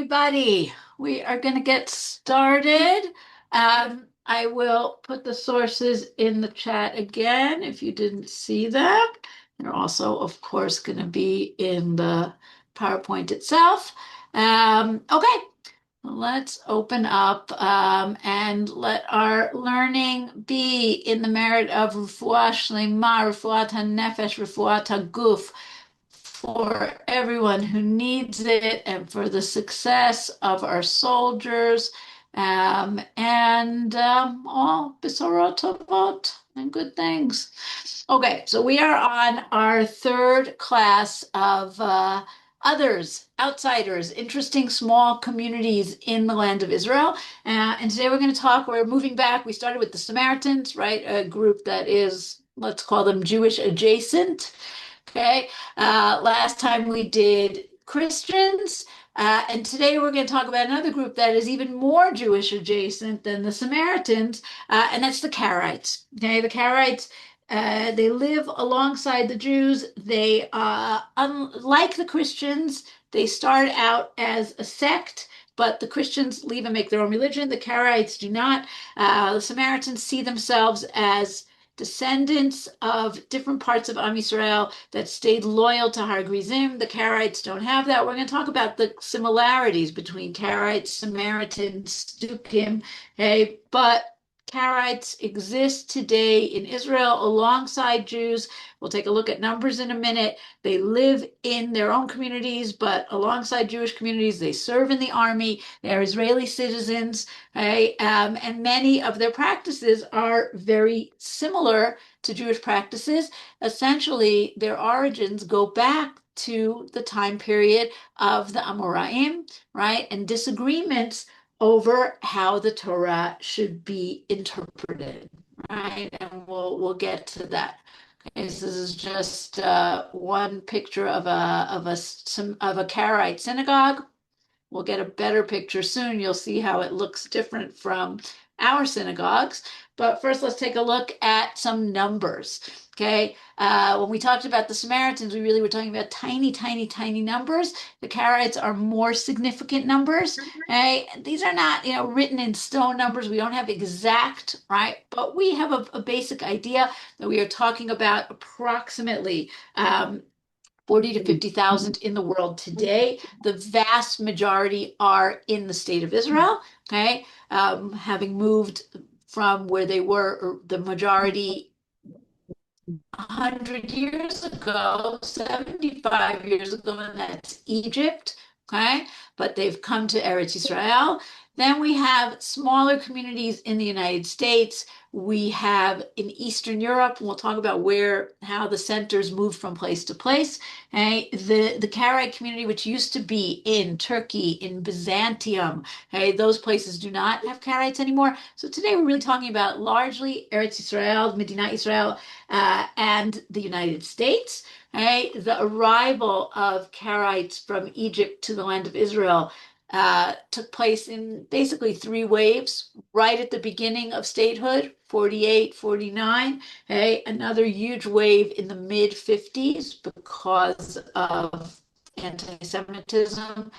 everybody. We are going to get started. I will put the sources in the chat again if you didn't see them. They're also, of course, going to be in the PowerPoint itself. Okay, let's open up and let our learning be in the merit of Refuah Shlema, Refuat HaNefesh, Refuat HaGuf, for everyone who needs it and for the success of our soldiers and all Besorot Tovot and good things. Okay, so we are on our third class of others, outsiders, interesting small communities in the land of Israel. And today we're moving back. We started with the Samaritans, right? A group that is, let's call them Jewish adjacent. Okay. Last time we did Christians, and today we're going to talk about another group that is even more Jewish adjacent than the Samaritans, and that's the Karaites. Okay, the Karaites. They live alongside the Jews. They, unlike the Christians, they start out as a sect, but the Christians leave and make their own religion. The Karaites do not. The Samaritans see themselves as descendants of different parts of Am Yisrael that stayed loyal to Har Grizim. The Karaites don't have that. We're going to talk about the similarities between Karaites, Samaritans, Stukim, okay? But Karaites exist today in Israel alongside Jews. We'll take a look at numbers in a minute. They live in their own communities, but alongside Jewish communities, they serve in the army. They're Israeli citizens, right? And many of their practices are very similar to Jewish practices. Essentially, their origins go back to the time period of the Amoraim, right? And disagreements over how the Torah should be interpreted, right? And we'll get to that. Okay, so this is just one picture of a Karaite synagogue. We'll get a better picture soon. You'll see how it looks different from our synagogues. But first, let's take a look at some numbers. Okay. When we talked about the Samaritans, we really were talking about tiny, tiny, tiny numbers. The Karaites are more significant numbers. Okay. These are not, written in stone numbers. We don't have exact, right? But we have a basic idea that we are talking about approximately 40 to 50,000 in the world today. The vast majority are in the state of Israel, okay? Having moved from where they were, the majority 100 years ago, 75 years ago, and that's Egypt, okay? But they've come to Eretz Israel. Then we have smaller communities in the United States. We have in Eastern Europe, and we'll talk about how the centers move from place to place. Okay? The Karaite community, which used to be in Turkey, in Byzantium, okay, those places do not have Karaites anymore. So today we're really talking about largely Eretz Israel, Medina Israel, and the United States. Okay? The arrival of Karaites from Egypt to the land of Israel took place in basically three waves right at the beginning of statehood, 48, 49. Okay? Another huge wave in the mid 50s because of anti-Semitism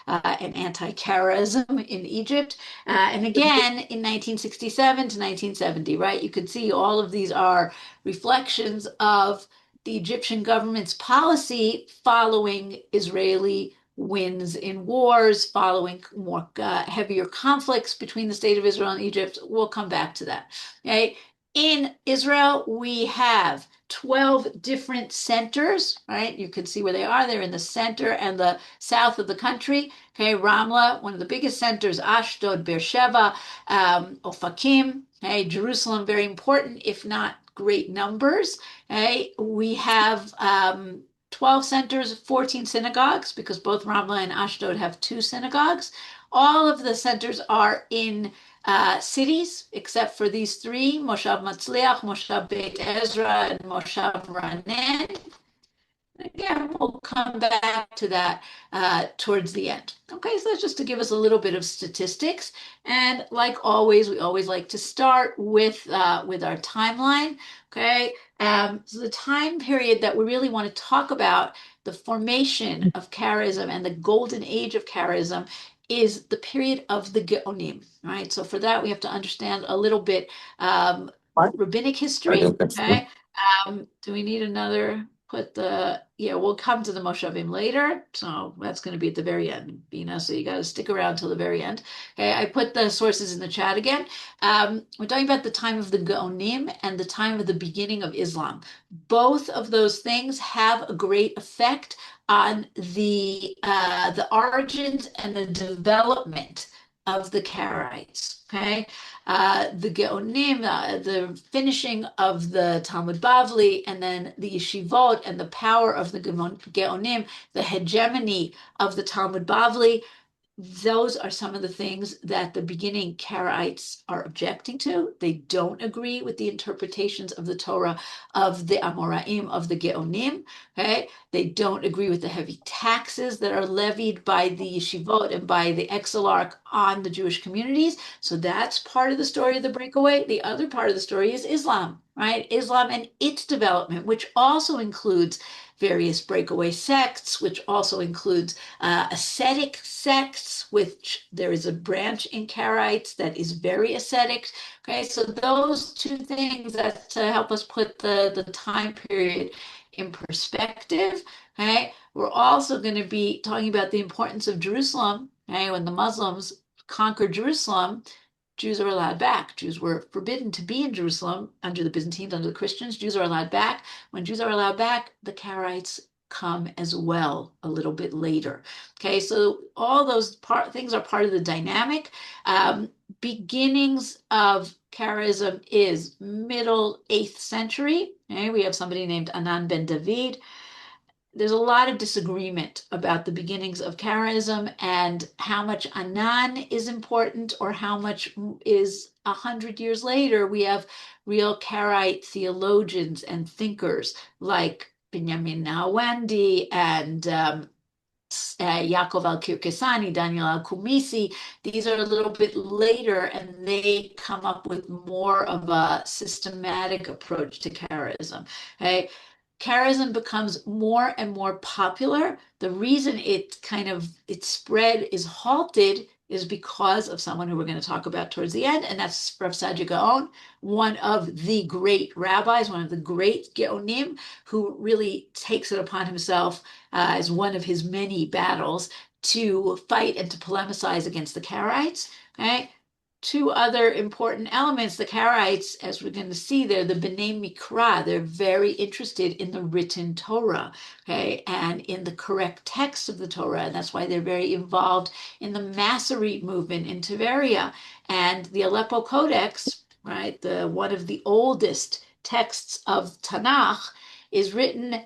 and anti-Karaism in Egypt. And again, in 1967 to 1970, right? You can see all of these are reflections of the Egyptian government's policy following Israeli wins in wars, following more heavier conflicts between the state of Israel and Egypt. We'll come back to that. Okay. In Israel, we have 12 different centers, right? You can see where they are. They're in the center and the south of the country. Okay, Ramla, one of the biggest centers, Ashdod, Beersheba, Ofakim. Okay, Jerusalem, very important, if not great numbers. Okay, we have 12 centers, 14 synagogues, because both Ramla and Ashdod have two synagogues. All of the centers are in cities, except for these three, Moshav Matzliach, Moshav Beit Ezra, and Moshav Ranen. Again, we'll come back to that towards the end. Okay, so that's just to give us a little bit of statistics. And like always, we always like to start with our timeline. Okay, so the time period that we really want to talk about, the formation of Karaism and the golden age of Karaism, is the period of the Geonim, right? So for that, we have to understand a little bit um, rabbinic history, okay? Do we need another? Yeah, we'll come to the Moshavim later. So that's going to be at the very end, Bina. So you got to stick around till the very end. Okay, I put the sources in the chat again. We're talking about the time of the Gaonim and the time of the beginning of Islam. Both of those things have a great effect on the origins and the development of the Karaites. Okay, the Geonim, the finishing of the Talmud Bavli, and then the Yeshivot and the power of the Geonim, the hegemony of the Talmud Bavli. Those are some of the things that the beginning Karaites are objecting to. They don't agree with the interpretations of the Torah of the Amoraim, of the Geonim. Okay, they don't agree with the heavy taxes that are levied by the yeshivot and by the exilarch on the Jewish communities. So that's part of the story of the breakaway. The other part of the story is Islam, right? Islam and its development, which also includes various breakaway sects, which also includes ascetic sects, which there is a branch in Karaites that is very ascetic. Okay, so those two things that help us put the time period in perspective. Okay, we're also going to be talking about the importance of Jerusalem. Okay, when the Muslims conquered Jerusalem, Jews are allowed back. Jews were forbidden to be in Jerusalem under the Byzantines, under the Christians. Jews are allowed back. When Jews are allowed back, the Karaites come as well a little bit later. Okay, so all those things are part of the dynamic. Beginnings of Karaism is middle 8th century. Okay, we have somebody named Anan ben David. There's a lot of disagreement about the beginnings of Karaism and how much Anan is important or how much is 100 years later. We have real Karaite theologians and thinkers like Benjamin Nawandi and Yaakov al-Kirkesani, Daniel al-Kumisi. These are a little bit later, and they come up with more of a systematic approach to Karaism. Okay? Charism becomes more and more popular. The reason its spread is halted is because of someone who we're going to talk about towards the end, and that's Rav Sadia Gaon, one of the great rabbis, one of the great Geonim, who really takes it upon himself as one of his many battles to fight and to polemicize against the Karaites. Okay? Two other important elements. The Karaites, as we're going to see there, the B'nai Mikra, they're very interested in the written Torah, okay, and in the correct text of the Torah. And that's why they're very involved in the Masoret movement in Tiberia. And the Aleppo Codex, right, one of the oldest texts of Tanakh, is written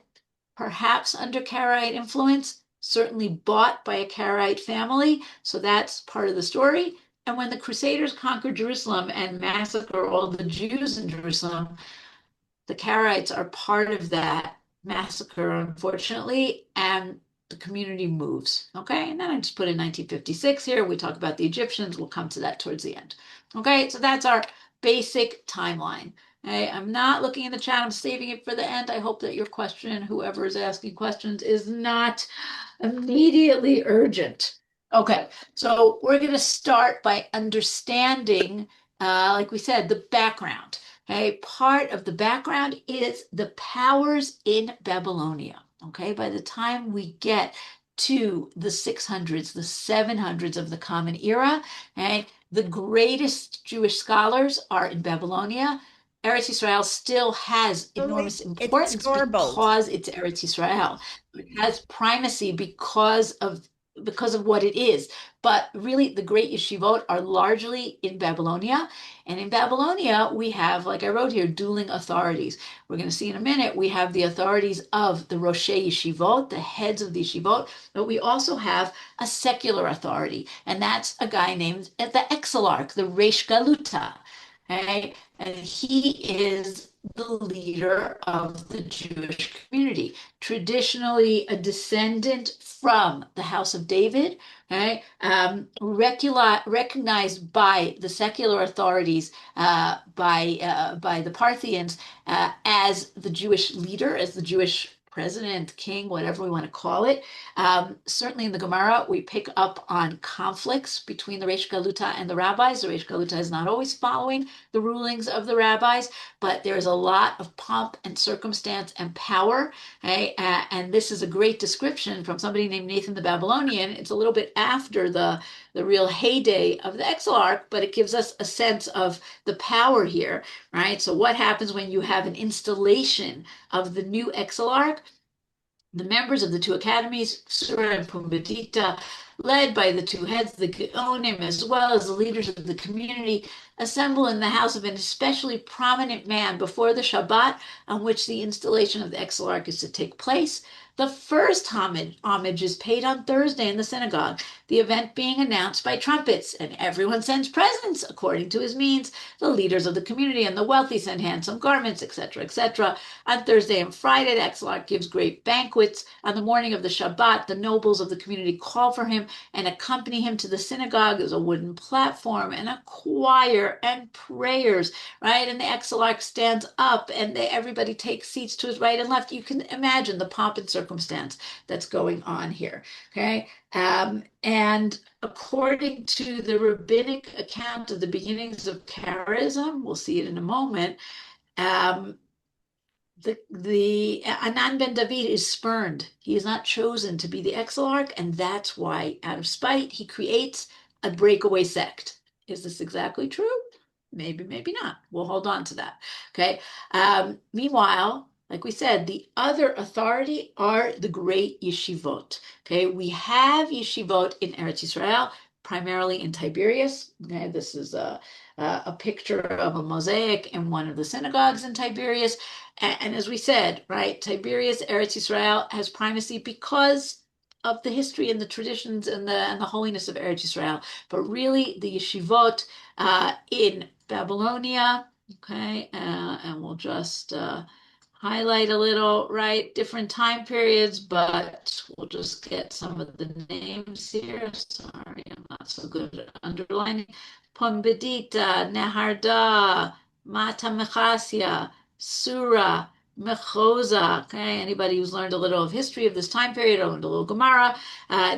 perhaps under Karaite influence, certainly bought by a Karaite family. So that's part of the story. And when the Crusaders conquered Jerusalem and massacre all the Jews in Jerusalem, the Karaites are part of that massacre, unfortunately, and the community moves. Okay, and then I just put in 1956 here. We talk about the Egyptians. We'll come to that towards the end. Okay, so that's our basic timeline. Okay, I'm not looking in the chat. I'm saving it for the end. I hope that your question, whoever is asking questions, is not immediately urgent. Okay, so we're going to start by understanding, like we said, the background. Okay, part of the background is the powers in Babylonia. Okay, by the time we get to the 600s, the 700s of the Common Era, okay, the greatest Jewish scholars are in Babylonia. Eretz Yisrael still has enormous importance because it's Eretz Yisrael. It has primacy because of what it is. But really, the great yeshivot are largely in Babylonia. And in Babylonia, we have, like I wrote here, dueling authorities. We're going to see in a minute, we have the authorities of the Roshei Yeshivot, the heads of the yeshivot, but we also have a secular authority. And that's a guy named the Exilarch, the Reish Galuta. Okay? And he is the leader of the Jewish community, traditionally a descendant from the house of David, okay? Recognized by the secular authorities, by the Parthians, as the Jewish leader, as the Jewish president, king, whatever we want to call it. Certainly in the Gemara, we pick up on conflicts between the Reish Galuta and the rabbis. The Reish Galuta is not always following the rulings of the rabbis, but there is a lot of pomp and circumstance and power. Okay? And this is a great description from somebody named Nathan the Babylonian. It's a little bit after the real heyday of the Exilarch, but it gives us a sense of the power here, right? So what happens when you have an installation of the new Exilarch? The members of the two academies, Sura and Pumbedita, led by the two heads, the Geonim, as well as the leaders of the community, assemble in the house of an especially prominent man before the Shabbat on which the installation of the Exilarch is to take place. The first homage is paid on Thursday in the synagogue, the event being announced by trumpets, and everyone sends presents according to his means. The leaders of the community and the wealthy send handsome garments, etc., etc. On Thursday and Friday, the Exilarch gives great banquets. On the morning of the Shabbat, the nobles of the community call for him and accompany him to the synagogue. There's a wooden platform and a choir and prayers, right? And the Exilarch stands up and everybody takes seats to his right and left. You can imagine the pomp and circumstance that's going on here, okay? And according to the rabbinic account of the beginnings of charism, we'll see it in a moment, the Anan ben David is spurned. He is not chosen to be the Exilarch, and that's why, out of spite, he creates a breakaway sect. Is this exactly true? Maybe, maybe not. We'll hold on to that. Okay. Meanwhile, like we said, the other authority are the great yeshivot. Okay, we have yeshivot in Eretz Yisrael, primarily in Tiberias. Okay, this is a picture of a mosaic in one of the synagogues in Tiberias. And as we said, right, Tiberias, Eretz Yisrael has primacy because of the history and the traditions and the holiness of Eretz Yisrael. But really, the yeshivot in Babylonia, okay, and we'll just highlight a little, right, different time periods, but we'll just get some of the names here. Sorry, I'm not so good at underlining. Pumbedita, Neharda, Mata Mechasia, Sura, Mechoza. Okay, anybody who's learned a little of history of this time period or learned a little Gemara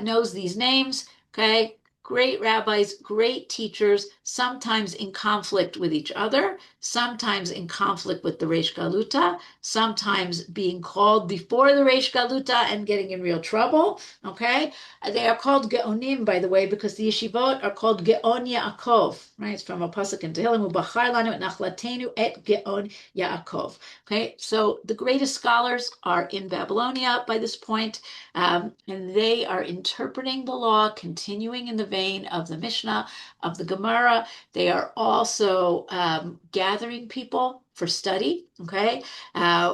knows these names. Okay, great rabbis, great teachers, sometimes in conflict with each other, sometimes in conflict with the Reish Galuta, sometimes being called before the Reish Galuta and getting in real trouble. Okay, they are called Geonim, by the way, because the yeshivot are called Geon Yaakov. Right, it's from a pasuk in Tehillim, Ubachar lanu et nachlatenu et Geon Yaakov. Okay, so the greatest scholars are in Babylonia by this point, and they are interpreting the law, continuing in the vein of the Mishnah, of the Gemara. They are also gathering people for study. Okay,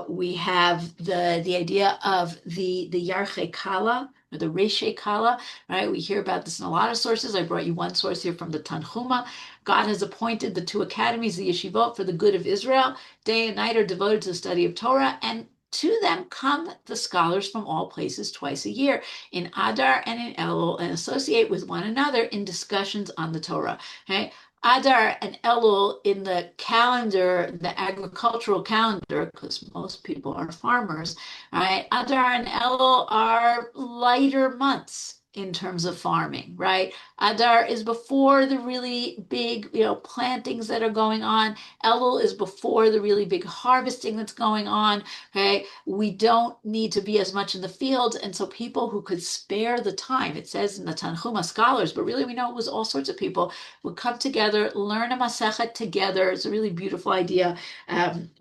we have the idea of the Yarche Kala or the Reshe Kala. Right, we hear about this in a lot of sources. I brought you one source here from the Tanhuma. God has appointed the two academies, the yeshivot, for the good of Israel. Day and night are devoted to the study of Torah, and to them come the scholars from all places twice a year in Adar and in Elul, and associate with one another in discussions on the Torah. Okay? Adar and Elul in the calendar, the agricultural calendar, because most people are farmers, right? Adar and Elul are lighter months in terms of farming, right? Adar is before the really big, plantings that are going on. Elul is before the really big harvesting that's going on. Okay, we don't need to be as much in the fields, and so people who could spare the time, it says in the Tanhuma scholars, but really we know it was all sorts of people, would come together, learn a Masechet together. It's a really beautiful idea.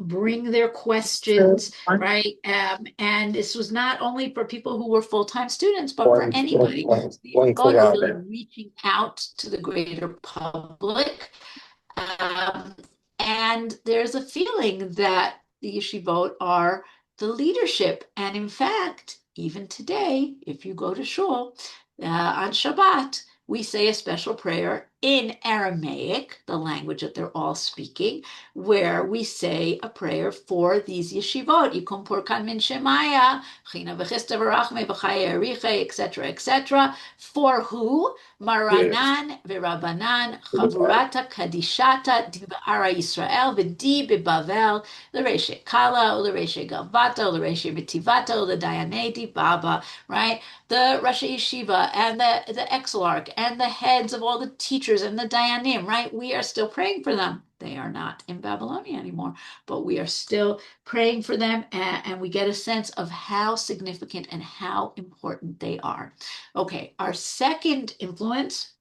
Bring their questions, right? And this was not only for people who were full-time students, but for anybody. The God is really reaching out to the greater public. And there's a feeling that the yeshivot are the leadership. And in fact, even today, if you go to shul on Shabbat, we say a special prayer in Aramaic, the language that they're all speaking, where we say a prayer for these yeshivot. Yikum purkan min shemaya, china v'chista v'rachme v'chaya eriche, etc., etc. For who? Yes. Maranan v'Rabanan chavurata kadishata dibara Yisrael v'di b'Bavel l'reshe kala l'reshe galvata l'reshe mitivata l'dayane di baba. Right, the Rosh Yeshiva and the Exarch and the heads of all the teachers and the Dayanim. Right, we are still praying for them. They are not in Babylonia anymore, but we are still praying for them, and we get a sense of how significant and how important they are. Okay, our second influence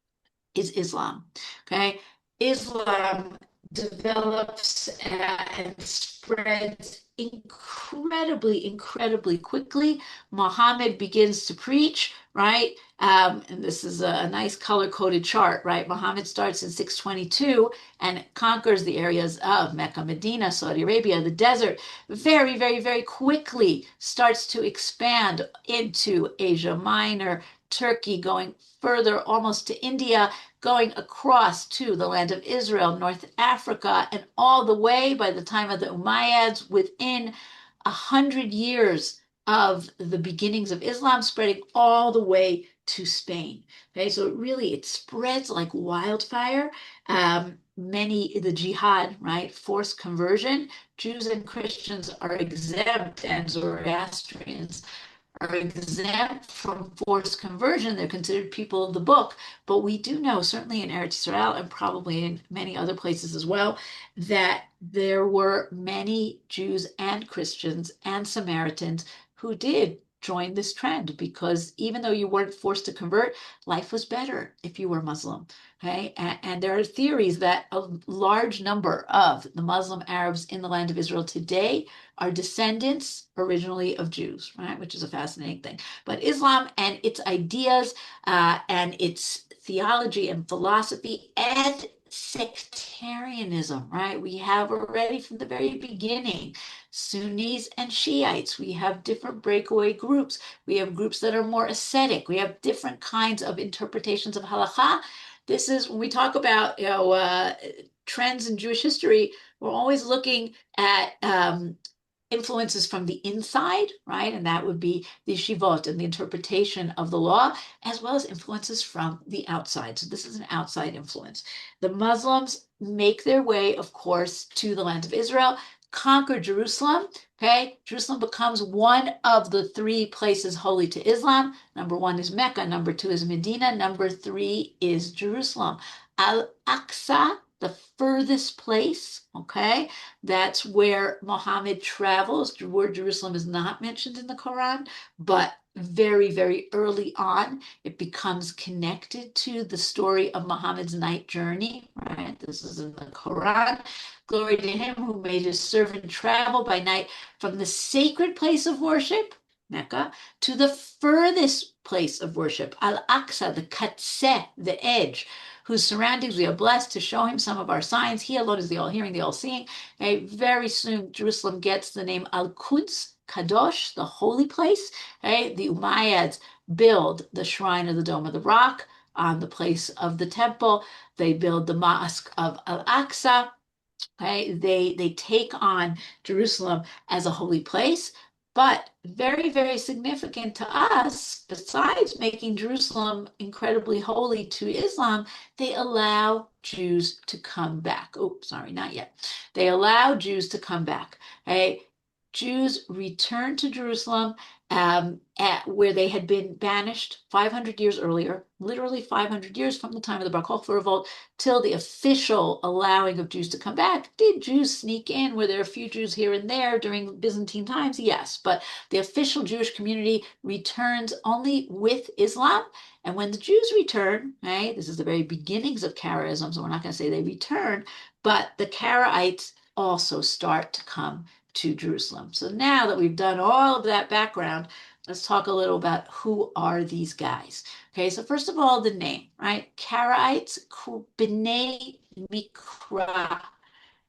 is Islam. Okay, Islam develops and spreads incredibly quickly. Muhammad begins to preach, right? And this is a nice color-coded chart, right? Muhammad starts in 622 and conquers the areas of Mecca, Medina, Saudi Arabia, the desert. Very quickly starts to expand into Asia Minor, Turkey, going further almost to India, going across to the land of Israel, North Africa, and all the way by the time of the Umayyads, within 100 years of the beginnings of Islam, spreading all the way to Spain. Okay, so it spreads like wildfire. The jihad, right, forced conversion. Jews and Christians are exempt, and Zoroastrians are exempt from forced conversion. They're considered people of the book. But we do know, certainly in Eretz Israel and probably in many other places as well, that there were many Jews and Christians and Samaritans who did join this trend, because even though you weren't forced to convert, life was better if you were Muslim. Okay, and there are theories that a large number of the Muslim Arabs in the land of Israel today are descendants originally of Jews, right? Which is a fascinating thing. But Islam and its ideas and its theology and philosophy and sectarianism, right? We have already from the very beginning Sunnis and Shiites. We have different breakaway groups. We have groups that are more ascetic. We have different kinds of interpretations of halakha. This is when we talk about trends in Jewish history. We're always looking at influences from the inside, right? And that would be the shivot and the interpretation of the law, as well as influences from the outside. So this is an outside influence. The Muslims make their way, of course, to the land of Israel, conquer Jerusalem. Okay, Jerusalem becomes one of the three places holy to Islam. Number one is Mecca, number two is Medina, number three is Jerusalem. Al-Aqsa, the furthest place, okay, that's where Muhammad travels. The word Jerusalem is not mentioned in the Quran, but very early on, it becomes connected to the story of Muhammad's night journey, right? This is in the Quran. Glory to him who made his servant travel by night from the sacred place of worship, Mecca, to the furthest place of worship, Al-Aqsa, the Katseh, the edge, whose surroundings we are blessed to show him some of our signs. He alone is the all-hearing, the all-seeing. Okay, very soon, Jerusalem gets the name Al-Quds, Kadosh, the holy place. Okay, the Umayyads build the shrine of the Dome of the Rock on the place of the temple. They build the mosque of Al-Aqsa. Okay, they take on Jerusalem as a holy place, but very significant to us, besides making Jerusalem incredibly holy to Islam, they allow Jews to come back. Oh, sorry, not yet. They allow Jews to come back. Okay, Jews return to Jerusalem where they had been banished 500 years earlier, literally 500 years from the time of the Bar Kokhba revolt till the official allowing of Jews to come back. Did Jews sneak in? Were there a few Jews here and there during Byzantine times? Yes, but the official Jewish community returns only with Islam. And when the Jews return, right, this is the very beginnings of Karaism, so we're not going to say they return, but the Karaites also start to come to Jerusalem. So now that we've done all of that background, let's talk a little about who are these guys. Okay, so first of all, the name, right? Karaites, B'nai Mikra.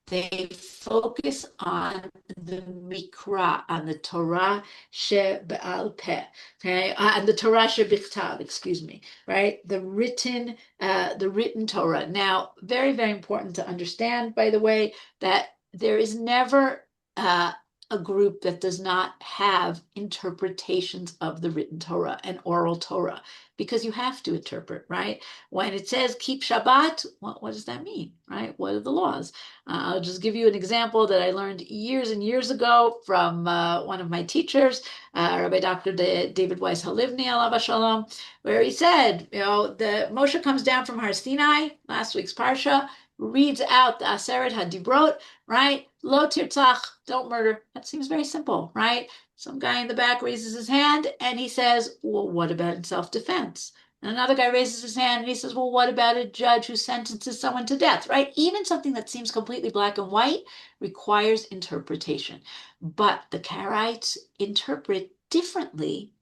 They focus on the Mikra, on the Torah she'be'al peh, okay, and the Torah she'bichtav, excuse me, right? The written Torah. Now, very, very important to understand, by the way, that there is never uh, a group that does not have interpretations of the written Torah and oral Torah, because you have to interpret, right? When it says keep Shabbat, what does that mean, right? What are the laws? I'll just give you an example that I learned years and years ago from one of my teachers, Rabbi Dr. David Weiss Halivni, alav shalom, where he said, the Moshe comes down from Har Sinai, last week's parsha, reads out the Aseret HaDibrot, right? Lo tirtzach, don't murder. That seems very simple, right? Some guy in the back raises his hand and he says, well, what about in self-defense? And another guy raises his hand and he says, well, what about a judge who sentences someone to death, right? Even something that seems completely black and white requires interpretation. But the Karaites interpret differently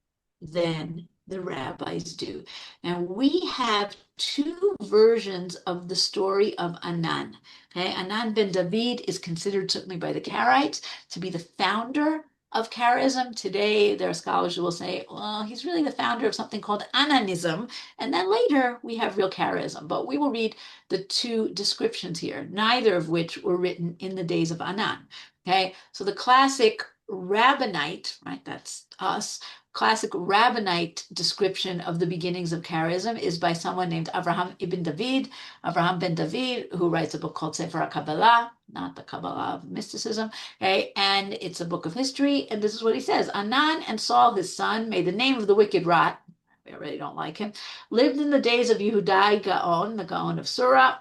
than the rabbis do. And we have two versions of the story of Anan. Okay, Anan ben David is considered certainly by the Karaites to be the founder of charism. Today, there are scholars who will say, well, he's really the founder of something called Ananism. And then later, we have real charism. But we will read the two descriptions here, neither of which were written in the days of Anan. Okay, so the classic rabbinite, right, that's us, classic rabbinite description of the beginnings of charism is by someone named Avraham ibn David, Avraham ben David, who writes a book called Sefer HaKabbalah, not the Kabbalah of mysticism, okay? And it's a book of history, and this is what he says. Anan and Saul, his son, may the name of the wicked rot, we already don't like him, lived in the days of Yehudai Gaon, the Gaon of Surah,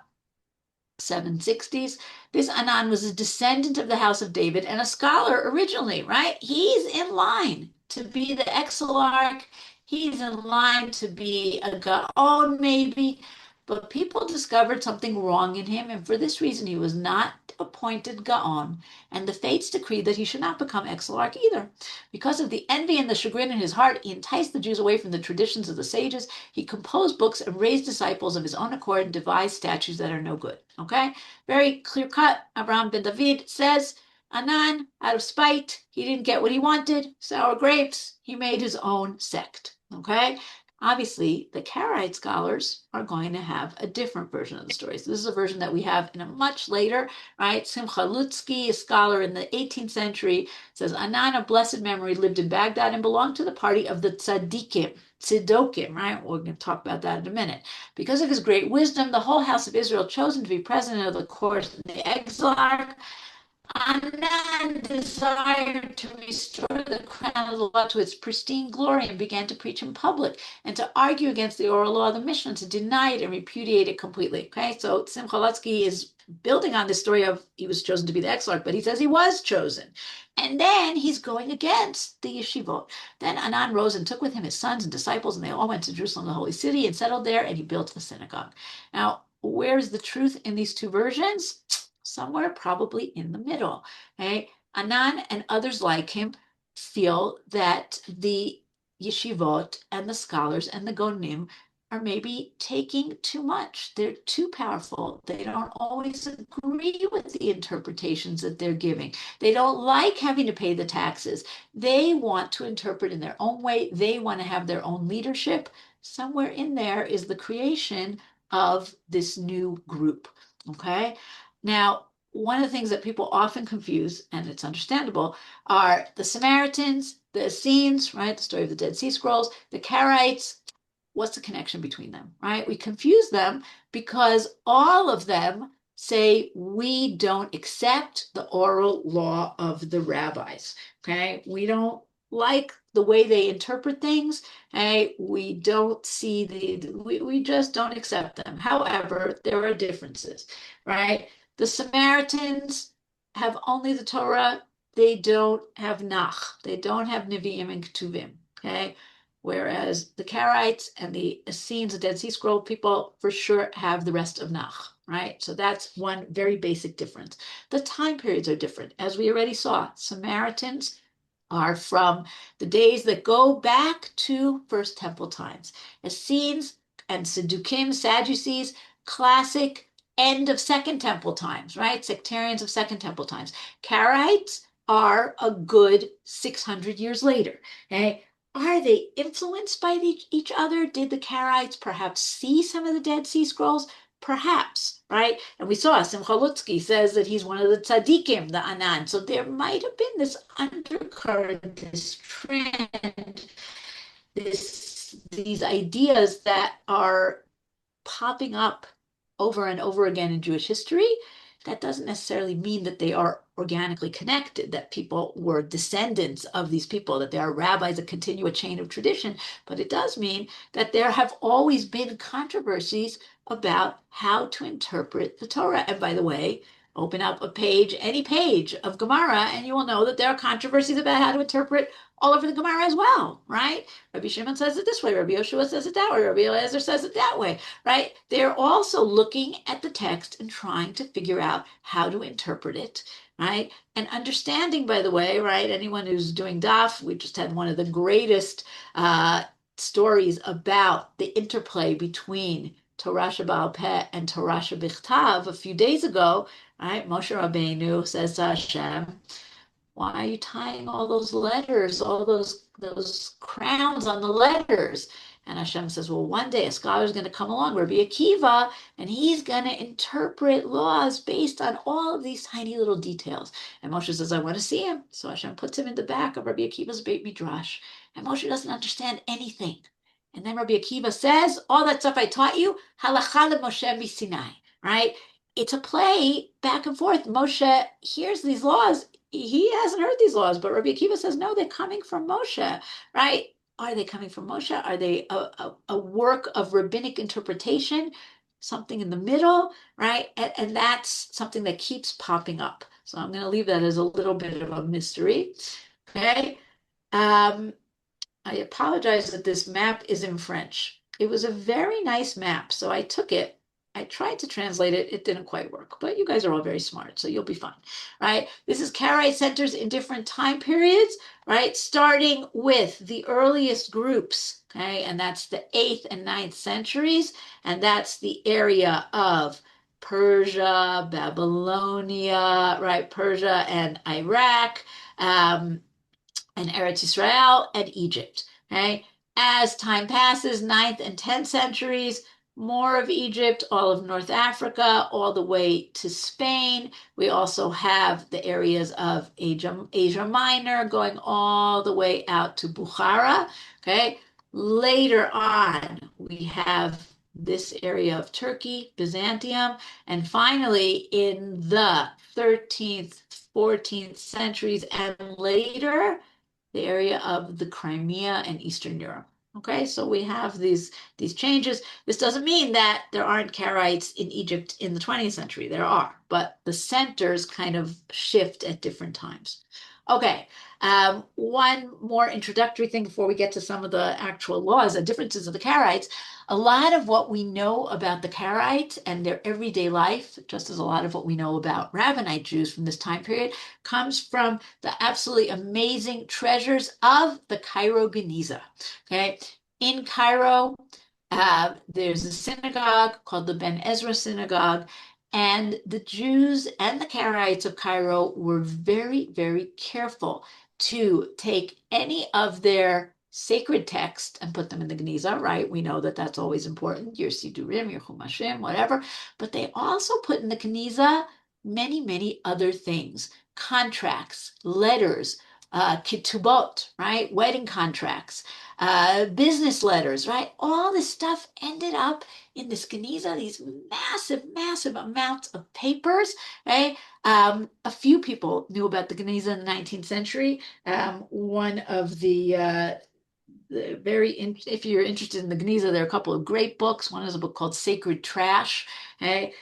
760s. This Anan was a descendant of the house of David and a scholar originally, right? He's in line to be the exilarch. He's in line to be a Gaon, maybe. But people discovered something wrong in him, and for this reason, he was not appointed Gaon, and the fates decreed that he should not become exilarch either. Because of the envy and the chagrin in his heart, he enticed the Jews away from the traditions of the sages. He composed books and raised disciples of his own accord and devised statutes that are no good. Okay? Very clear cut. Abraham ben David says, Anan, out of spite, he didn't get what he wanted, sour grapes, he made his own sect. Okay? Obviously, the Karaite scholars are going to have a different version of the story. So this is a version that we have in a much later, right? Simcha Lutzki, a scholar in the 18th century, says Anan of blessed memory lived in Baghdad and belonged to the party of the Tzedokim, right? We're going to talk about that in a minute. Because of his great wisdom, the whole house of Israel chosen to be president of the court in the exile. Anan desired to restore the crown of the law to its pristine glory and began to preach in public and to argue against the oral law of the Mishnah, to deny it and repudiate it completely. Okay, so Simcha Lutzki is building on this story of he was chosen to be the exarch, but he says he was chosen. And then he's going against the yeshivot. Then Anan rose and took with him his sons and disciples, and they all went to Jerusalem, the holy city, and settled there, and he built a synagogue. Now, where is the truth in these two versions? Somewhere probably in the middle. Okay? Anan and others like him feel that the yeshivot and the scholars and the gonim are maybe taking too much. They're too powerful. They don't always agree with the interpretations that they're giving. They don't like having to pay the taxes. They want to interpret in their own way. They want to have their own leadership. Somewhere in there is the creation of this new group. Okay? Now, one of the things that people often confuse, and it's understandable, are the Samaritans, the Essenes, right? The story of the Dead Sea Scrolls, the Karaites. What's the connection between them, right? We confuse them because all of them say we don't accept the oral law of the rabbis. Okay, we don't like the way they interpret things. Okay, we don't see we just don't accept them. However, there are differences, right? The Samaritans have only the Torah. They don't have Nach. They don't have Nevi'im and Ketuvim. Okay, whereas the Karaites and the Essenes, the Dead Sea Scroll people, for sure have the rest of Nach, right? So that's one very basic difference. The time periods are different. As we already saw, Samaritans are from the days that go back to First Temple times. Essenes and Sadducees, classic end of Second Temple times, right? Sectarians of Second Temple times. Karaites are a good 600 years later. Okay. Are they influenced by each other? Did the Karaites perhaps see some of the Dead Sea Scrolls? Perhaps, right? And we saw Simcha Lutzki says that he's one of the tzaddikim, the Anan. So there might have been this undercurrent, this trend, these ideas that are popping up over and over again in Jewish history. That doesn't necessarily mean that they are organically connected, that people were descendants of these people, that they are rabbis that continue a chain of tradition. But it does mean that there have always been controversies about how to interpret the Torah. And by the way, open up a page, any page of Gemara, and you will know that there are controversies about how to interpret all over the Gemara as well, right? Rabbi Shimon says it this way, Rabbi Yoshua says it that way, Rabbi Eliezer says it that way, right? They're also looking at the text and trying to figure out how to interpret it, right? And understanding, by the way, right? Anyone who's doing daf, we just had one of the greatest stories about the interplay between Torah Shebaal Peh and Torah Shebichtav a few days ago, right? Moshe Rabbeinu says to Hashem, why are you tying all those letters, all those crowns on the letters? And Hashem says, well, one day a scholar is going to come along, Rabbi Akiva, and he's going to interpret laws based on all of these tiny little details. And Moshe says, I want to see him. So Hashem puts him in the back of Rabbi Akiva's Beit Midrash. And Moshe doesn't understand anything. And then Rabbi Akiva says, all that stuff I taught you, halacha Moshe Sinai, right? It's a play back and forth. Moshe hears these laws. He hasn't heard these laws, but Rabbi Akiva says, no, they're coming from Moshe, right? Are they coming from Moshe? Are they a work of rabbinic interpretation? Something in the middle, right? And that's something that keeps popping up. So I'm going to leave that as a little bit of a mystery. Okay. I apologize that this map is in French. It was a very nice map, so I took it. I tried to translate it. It didn't quite work, but you guys are all very smart, so you'll be fine, right? This is Karaite centers in different time periods, right? Starting with the earliest groups, okay? And that's the 8th and 9th centuries, and that's the area of Persia, Babylonia, right? Persia and Iraq, and Eretz Israel and Egypt. Okay, as time passes, 9th and 10th centuries, more of Egypt, all of North Africa, all the way to Spain. We also have the areas of Asia Minor going all the way out to Bukhara. Okay, later on, we have this area of Turkey, Byzantium, and finally in the 13th, 14th centuries and later, the area of the Crimea and Eastern Europe. Okay, so we have these changes. This doesn't mean that there aren't Karaites in Egypt in the 20th century. There are, but the centers kind of shift at different times. Okay, one more introductory thing before we get to some of the actual laws and differences of the Karaites. A lot of what we know about the Karaites and their everyday life, just as a lot of what we know about Rabbinite Jews from this time period, comes from the absolutely amazing treasures of the Cairo Geniza. Okay, in Cairo, there's a synagogue called the Ben Ezra Synagogue, and the Jews and the Karaites of Cairo were very, very careful to take any of their sacred texts and put them in the Geniza, right? We know that that's always important, your Sidurim, your Chumashim, whatever. But they also put in the Geniza many, many other things, contracts, letters, ketubot, right? Wedding contracts, business letters, right? All this stuff ended up in this Geniza, these massive, massive amounts of papers, right? A few people knew about the Geniza in the 19th century. One of the if you're interested in the Geniza, there are a couple of great books. One is a book called Sacred Trash. Okay?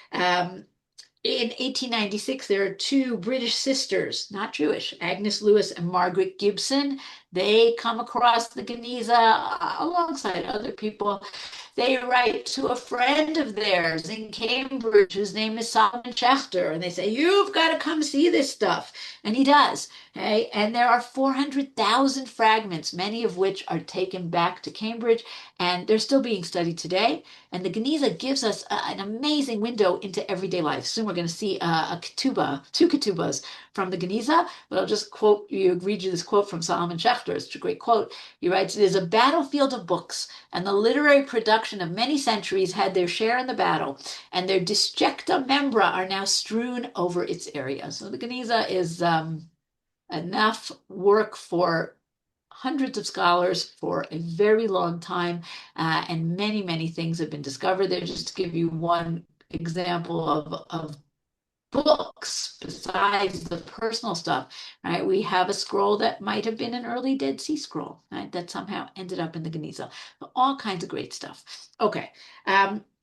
In 1896, there are two British sisters, not Jewish, Agnes Lewis and Margaret Gibson. They come across the Geniza alongside other people. They write to a friend of theirs in Cambridge whose name is Solomon Schechter, and they say, "You've got to come see this stuff." And he does. Okay? And there are 400,000 fragments, many of which are taken back to Cambridge, and they're still being studied today. And the Geniza gives us an amazing window into everyday life. Soon we're going to see a ketubah, two ketubahs from the Geniza, but I'll just read you this quote from Solomon Schechter. It's a great quote. He writes, "It is a battlefield of books, and the literary production of many centuries had their share in the battle, and their disjecta membra are now strewn over its area." So the Geniza is enough work for hundreds of scholars for a very long time, and many, many things have been discovered there. Just to give you one example of books besides the personal stuff, right? We have a scroll that might have been an early Dead Sea Scroll, right? That somehow ended up in the Geniza. All kinds of great stuff. Okay,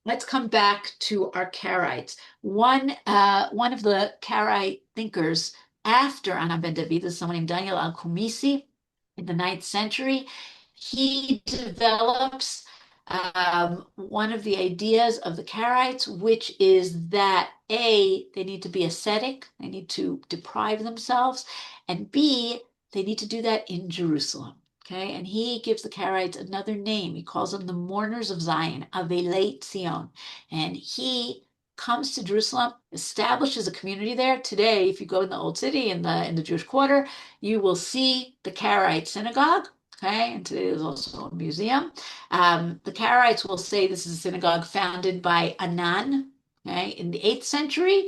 let's come back to our Karaites. One of the Karaite thinkers after Anna ben David is someone named Daniel al-Kumisi in the 9th century. He develops one of the ideas of the Karaites, which is that A, they need to be ascetic, they need to deprive themselves, and B, they need to do that in Jerusalem. Okay, and he gives the Karaites another name. He calls them the mourners of Zion, Avelei Zion. And he comes to Jerusalem, establishes a community there. Today, if you go in the Old City in the Jewish Quarter, you will see the Karaite synagogue. Okay, and today there's also a museum. The Karaites will say this is a synagogue founded by Anan, okay, in the 8th century.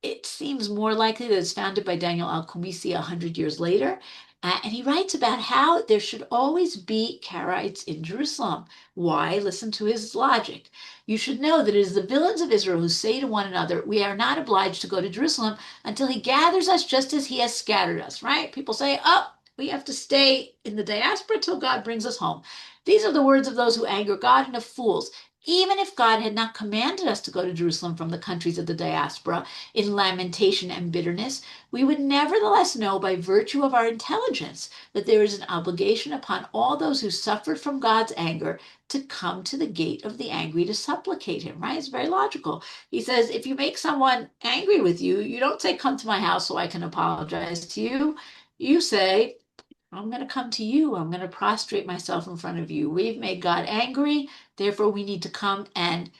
It seems more likely that it's founded by Daniel al-Kumisi 100 years later. And he writes about how there should always be Karaites in Jerusalem. Why? Listen to his logic. "You should know that it is the villains of Israel who say to one another, 'We are not obliged to go to Jerusalem until he gathers us just as he has scattered us,'" right? People say, "Oh, we have to stay in the diaspora till God brings us home." These are the words of those who anger God and of fools. Even if God had not commanded us to go to Jerusalem from the countries of the diaspora in lamentation and bitterness, we would nevertheless know by virtue of our intelligence that there is an obligation upon all those who suffered from God's anger to come to the gate of the angry to supplicate him, right? It's very logical. He says, if you make someone angry with you, you don't say, "Come to my house so I can apologize to you." You say, "I'm going to come to you. I'm going to prostrate myself in front of you. We've made God angry. Therefore, we need to come and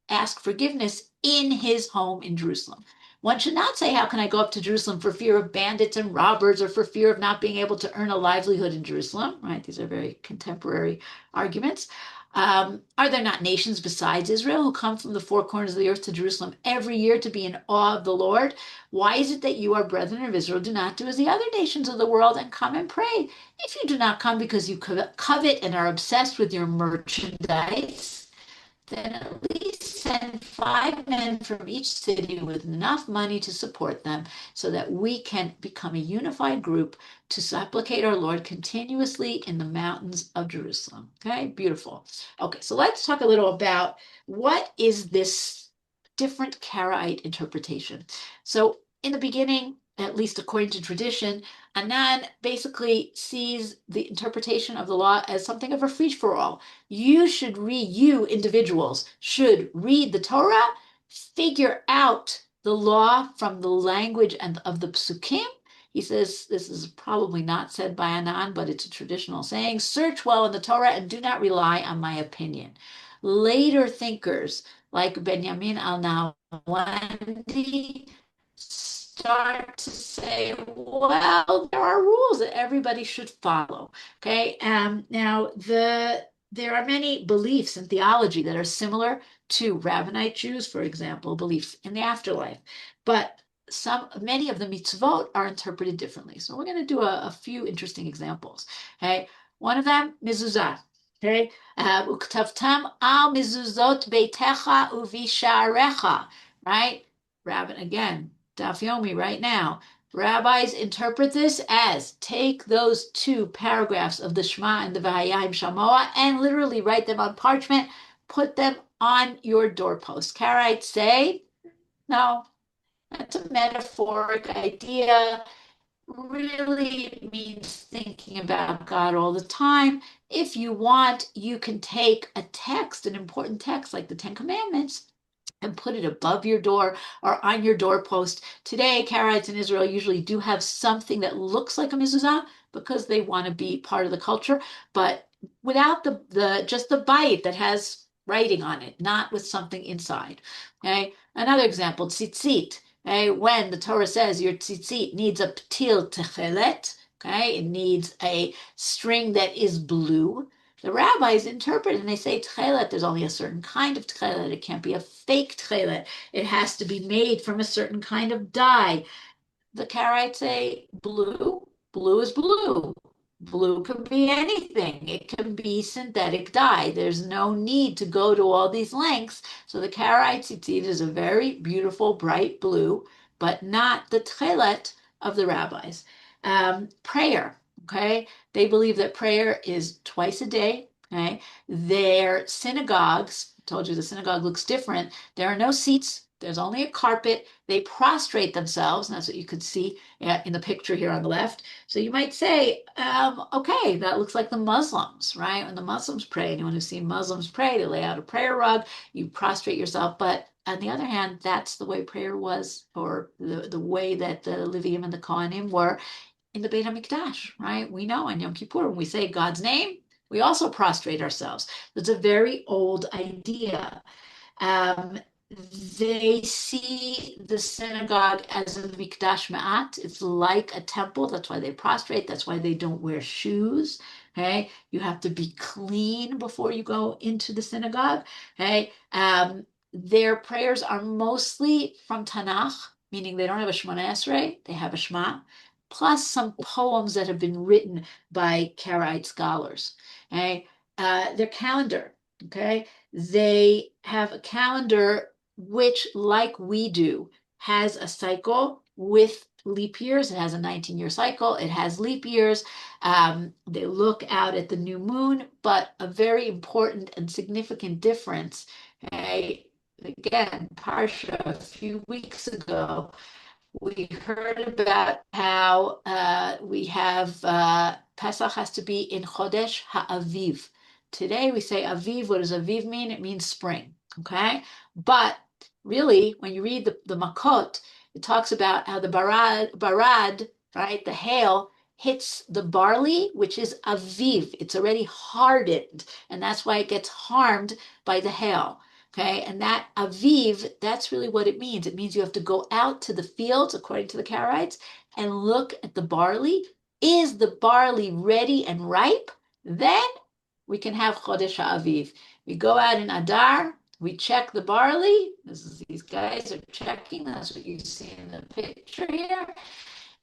ask forgiveness in his home in Jerusalem." One should not say, "How can I go up to Jerusalem for fear of bandits and robbers or for fear of not being able to earn a livelihood in Jerusalem?" Right? These are very contemporary arguments. Are there not nations besides Israel who come from the four corners of the earth to Jerusalem every year to be in awe of the Lord? Why is it that you, our brethren of Israel, do not do as the other nations of the world and come and pray? If you do not come because you covet and are obsessed with your merchandise, then at least send 5 men from each city with enough money to support them so that we can become a unified group to supplicate our Lord continuously in the mountains of Jerusalem. Okay, beautiful. Okay, so let's talk a little about what is this different Karaite interpretation. So in the beginning, at least according to tradition, Anan basically sees the interpretation of the law as something of a free-for-all. You individuals should read the Torah, figure out the law from the language and of the psukim. He says this is probably not said by Anan, but it's a traditional saying. "Search well in the Torah and do not rely on my opinion." Later thinkers like Benjamin al-Nawandi start to say, well, there are rules that everybody should follow. Okay. Now there are many beliefs in theology that are similar to Rabbinite Jews, for example, beliefs in the afterlife, but many of the mitzvot are interpreted differently. So we're going to do a few interesting examples. Okay. One of them, mezuzah. Okay. Uktavtam al mezuzot beitecha uvisharecha. Right. Rabbin again. Daf Yomi right now. Rabbis interpret this as take those 2 paragraphs of the Shema and the Vahayim Shamoa and literally write them on parchment, put them on your doorpost. Karaites say, no, that's a metaphoric idea. Really means thinking thinking about God all the time. If you want, you can take a text, an important text like the Ten Commandments, and put it above your door or on your doorpost. Today, Karaites in Israel usually do have something that looks like a mezuzah because they want to be part of the culture, but without the just the bite that has writing on it, not with something inside. Okay. Another example, tzitzit. Okay, when the Torah says your tzitzit needs a ptil techelet, okay, it needs a string that is blue. The rabbis interpret and they say tchelet, there's only a certain kind of tchelet. It can't be a fake tchelet. It has to be made from a certain kind of dye. The Karaites say blue. Blue is blue. Blue can be anything. It can be synthetic dye. There's no need to go to all these lengths. So the Karaite tzitzit is a very beautiful, bright blue, but not the tchelet of the rabbis. Prayer, okay? They believe that prayer is twice a day, okay? Their synagogues, I told you the synagogue looks different. There are no seats. There's only a carpet. They prostrate themselves, and that's what you could see in the picture here on the left. So you might say, okay, that looks like the Muslims, right? When the Muslims pray, anyone who's seen Muslims pray, they lay out a prayer rug, you prostrate yourself. But on the other hand, that's the way prayer was, or the way that the Levium and the Kohanim were in the Beit HaMikdash, right? We know on Yom Kippur, when we say God's name, we also prostrate ourselves. It's a very old idea. Um, they see the synagogue as a mikdash ma'at. It's like a temple. That's why they prostrate. That's why they don't wear shoes. Okay, you have to be clean before you go into the synagogue. Okay, their prayers are mostly from Tanakh, meaning they don't have a Shemona Esrei. They have a Shema, plus some poems that have been written by Karaite scholars. Okay, their calendar. Okay, they have a calendar which, like we do, has a cycle with leap years. It has a 19-year cycle. It has leap years. They look out at the new moon, but a very important and significant difference. Okay? Again, Parsha a few weeks ago, we heard about how we have Pesach has to be in Chodesh HaAviv. Today we say Aviv. What does Aviv mean? It means spring. Okay, but really, when you read the Makot, it talks about how the barad, right, the hail hits the barley, which is Aviv. It's already hardened, and that's why it gets harmed by the hail. Okay, and that aviv, that's really what it means. It means you have to go out to the fields, according to the Karaites, and look at the barley. Is the barley ready and ripe? Then we can have Chodesh Aviv. We go out in Adar, we check the barley. These guys are checking. That's what you see in the picture here.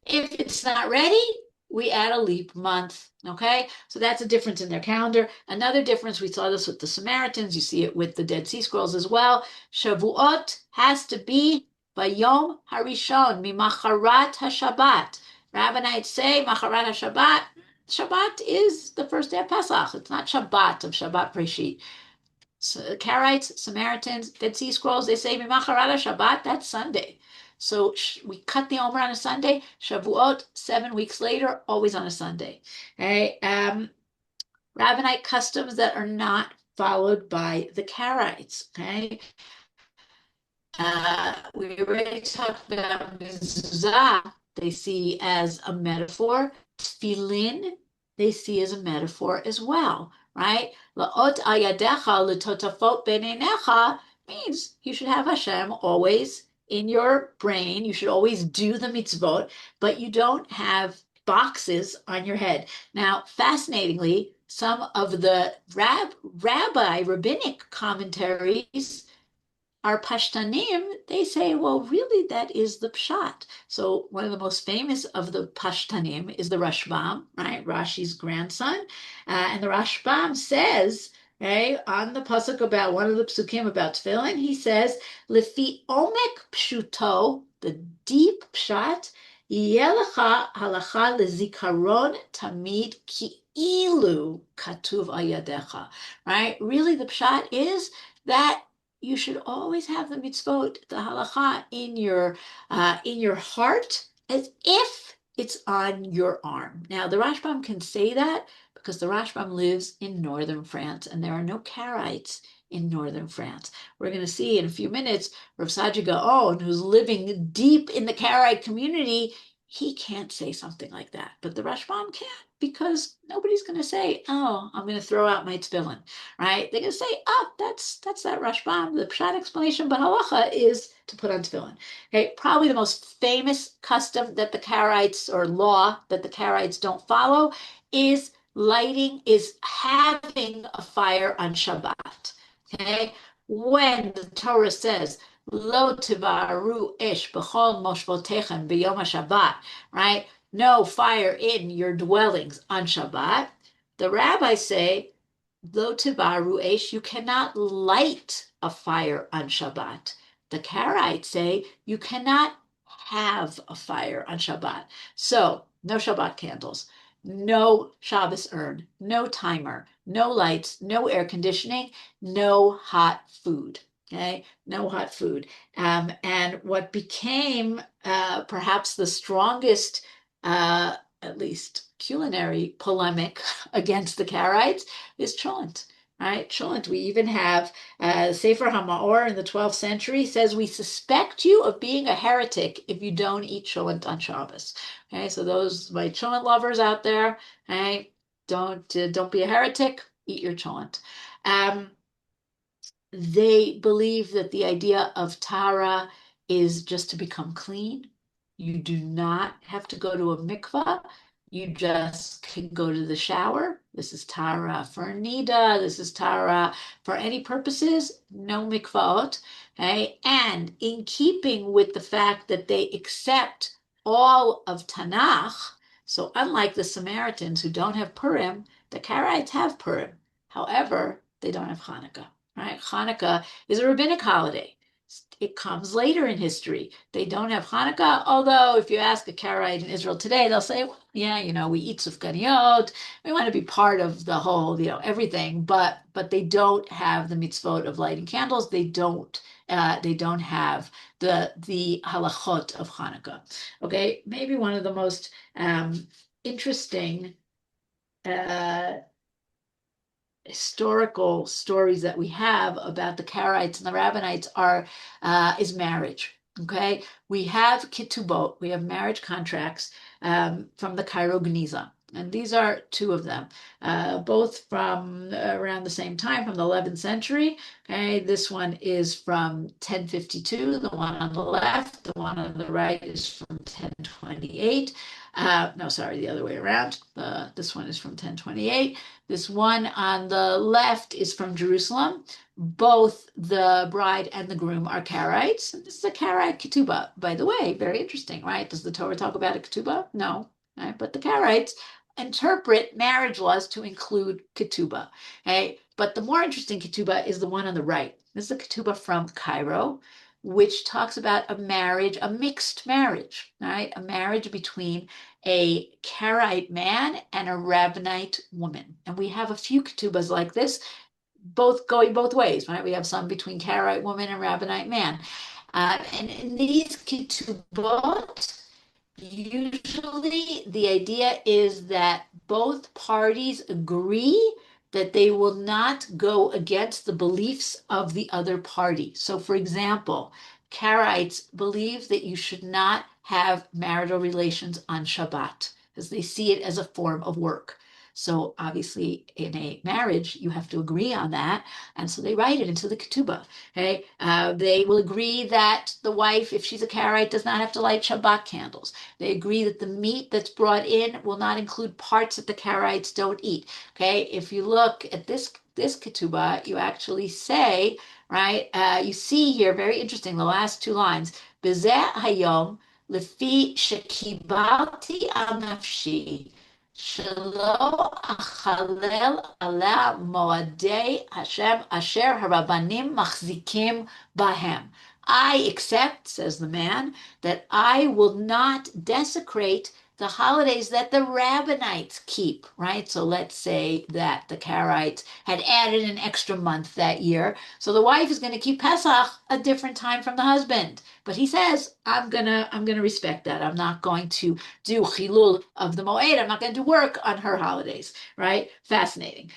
If it's not ready, we add a leap month. Okay, so that's a difference in their calendar. Another difference, we saw this with the Samaritans. You see it with the Dead Sea Scrolls as well. Shavuot has to be Bayom Harishon, Mimacharat HaShabbat. Rabbinites say Macharat HaShabbat. Shabbat is the first day of Pesach. It's not Shabbat of Shabbat Breshit. So, Karaites, Samaritans, Dead Sea Scrolls, they say Mimacharat Shabbat, that's Sunday. So we cut the Omer on a Sunday. Shavuot, 7 weeks later, always on a Sunday. Okay. Rabbinite customs that are not followed by the Karaites. Okay. We already talked about mezuzah, they see as a metaphor. Tefillin, they see as a metaphor as well, right? La'ot ayadecha l'totafot beinenecha means you should have Hashem always in your brain. You should always do the mitzvot, but you don't have boxes on your head. Now, fascinatingly, some of the rabbinic commentaries our Pashtanim, they say, well, really, that is the Pshat. So one of the most famous of the Pashtanim is the Rashbam, right? Rashi's grandson. And the Rashbam says, right, on the pasuk about one of the psukim about tefillin, he says, Lefi omek pshuto, the deep Pshat, yelecha halacha lezikaron tamid ki'ilu katuv ayadecha, right? Really, the Pshat is that you should always have the mitzvot, the halacha, in your heart, as if it's on your arm. Now, the Rashbam can say that because the Rashbam lives in northern France and there are no Karaites in northern France. We're going to see in a few minutes Rav Saji Gaon, who's living deep in the Karaite community, he can't say something like that. But the Rashbam can't because nobody's going to say, "Oh, I'm going to throw out my tefillin," right? They're going to say, "Oh, that's that Rashbam." The pshat explanation, but halacha is to put on tefillin. Okay, probably the most famous custom that the Karaites or law that the Karaites don't follow is having a fire on Shabbat. Okay, when the Torah says lo tivaru ish b'chol moshvotechem b'yom Shabbat, right? No fire in your dwellings on Shabbat. The rabbis say lo tivaru ish, you cannot light a fire on Shabbat. The Karaites say you cannot have a fire on Shabbat. So, no Shabbat candles, no Shabbos urn, no timer, no lights, no air conditioning, no hot food. Okay, no hot food. And what became perhaps the strongest, at least culinary polemic against the Karaites is cholent. Right, cholent. We even have Sefer HaMaor in the 12th century says we suspect you of being a heretic if you don't eat cholent on Shabbos. Okay, so those my cholent lovers out there, okay, don't be a heretic. Eat your cholent. Um, they believe that the idea of Tara is just to become clean. You do not have to go to a mikvah. You just can go to the shower. This is Tara for Nida. This is Tara for any purposes. No mikvahot. Okay? And in keeping with the fact that they accept all of Tanakh, so unlike the Samaritans who don't have Purim, the Karaites have Purim. However, they don't have Hanukkah. Right? Hanukkah is a rabbinic holiday. It comes later in history. They don't have Hanukkah, although if you ask a Karaite in Israel today, they'll say, well, yeah, we eat sufganiyot. We want to be part of the whole, everything, but they don't have the mitzvot of lighting candles. They don't have the halachot of Hanukkah. Okay, maybe one of the most interesting uh, historical stories that we have about the Karaites and the Rabbinites is marriage. Okay, we have ketubot, we have marriage contracts from the Cairo Geniza. And these are two of them, both from around the same time, from the 11th century. Okay, this one is from 1052. The one on the left, the one on the right is from 1028. No, sorry, the other way around. This one is from 1028. This one on the left is from Jerusalem. Both the bride and the groom are Karaites. And this is a Karaite ketubah, by the way. Very interesting, right? Does the Torah talk about a ketubah? No. Right? But the Karaites interpret marriage laws to include ketubah. Okay? But the more interesting ketubah is the one on the right. This is a ketubah from Cairo, which talks about a marriage, a mixed marriage, right? A marriage between a Karaite man and a Rabbinite woman. And we have a few ketubas like this, both going both ways, right? We have some between Karaite woman and Rabbinite man. And in these ketubot, usually the idea is that both parties agree that they will not go against the beliefs of the other party. So, for example, Karaites believe that you should not have marital relations on Shabbat because they see it as a form of work. So obviously, in a marriage, you have to agree on that, and so they write it into the ketubah. Okay, they will agree that the wife, if she's a Karaite, does not have to light Shabbat candles. They agree that the meat that's brought in will not include parts that the Karaites don't eat. Okay, if you look at this ketubah, you actually say, right? You see here, very interesting, the last two lines. Bezeh hayom lefi shekibalti al nafshi. שלא אכלל עליה מועדי השם אשר הרבנים מחזיקים בהם. I accept, says the man, that I will not desecrate the holidays that the Rabbinites keep, right? So let's say that the Karaites had added an extra month that year. So the wife is going to keep Pesach a different time from the husband. But he says, I'm gonna respect that. I'm not going to do chilul of the moed. I'm not going to do work on her holidays, right? Fascinating.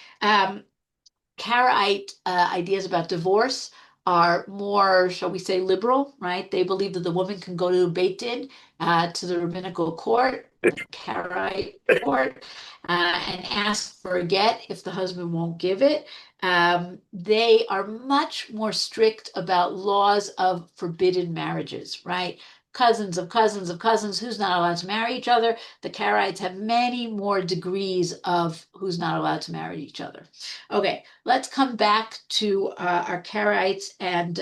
Karaite ideas about divorce are more, shall we say, liberal, right? They believe that the woman can go to Beit Din, to the rabbinical court, the Karaite court, and ask for a get if the husband won't give it. They are much more strict about laws of forbidden marriages, right? Cousins of cousins of cousins, who's not allowed to marry each other. The Karaites have many more degrees of who's not allowed to marry each other. Okay, let's come back to our Karaites and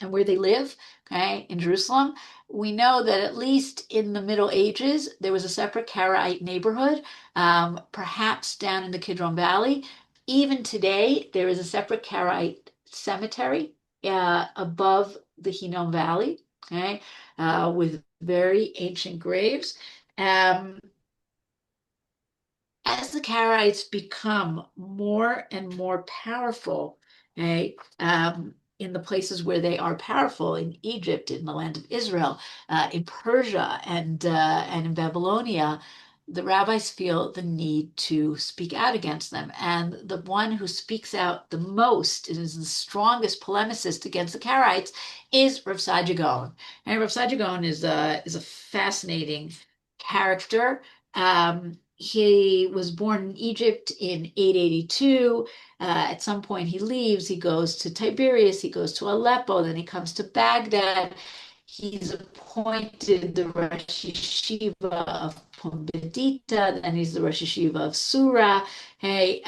where they live. Okay, in Jerusalem, we know that at least in the Middle Ages there was a separate Karaite neighborhood, perhaps down in the Kidron Valley. Even today, there is a separate Karaite cemetery above the Hinnom Valley. Okay, with very ancient graves. Um, as the Karaites become more and more powerful, okay, in the places where they are powerful, in Egypt, in the land of Israel, in Persia, and in Babylonia, the rabbis feel the need to speak out against them. And the one who speaks out the most and is the strongest polemicist against the Karaites is Rav Saadia Gaon. And Rav Saadia Gaon is a fascinating character. He was born in Egypt in 882. At some point, he leaves. He goes to Tiberias. He goes to Aleppo. Then he comes to Baghdad. He's appointed the Rosh Yeshiva of Pumbedita, and he's the Rosh Yeshiva of Sura. Hey,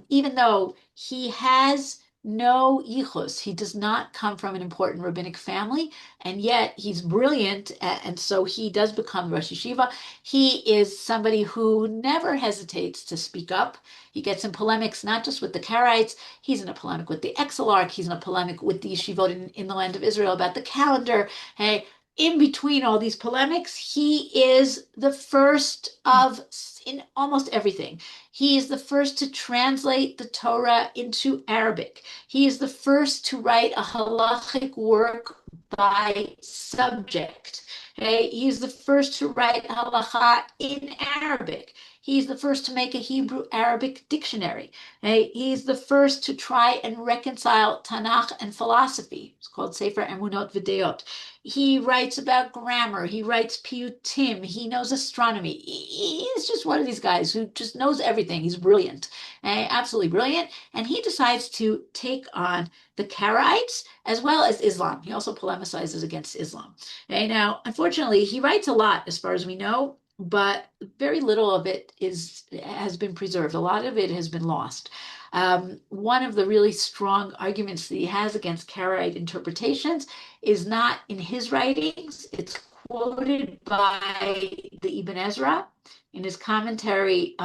even though he has no yichus, he does not come from an important rabbinic family, and yet he's brilliant, and so he does become Rosh Yeshiva. He is somebody who never hesitates to speak up. He gets in polemics not just with the Karaites, he's in a polemic with the Exilarch, he's in a polemic with the yeshivot in the land of Israel about the calendar. Hey, in between all these polemics, he is the first of, in almost everything. He is the first to translate the Torah into Arabic. He is the first to write a halachic work by subject. Okay, he's the first to write halacha in Arabic. He's the first to make a Hebrew Arabic dictionary. Okay, he's the first to try and reconcile Tanakh and philosophy. It's called Sefer Emunot V'Deot. He writes about grammar. He writes piyutim. He knows astronomy. He's just one of these guys who just knows everything. He's brilliant, absolutely brilliant. And he decides to take on the Karaites as well as Islam. He also polemicizes against Islam. Okay, now, unfortunately, he writes a lot as far as we know, but very little of it has been preserved. A lot of it has been lost. One of the really strong arguments that he has against Karaite interpretations is not in his writings. It's quoted by the Ibn Ezra in his commentary,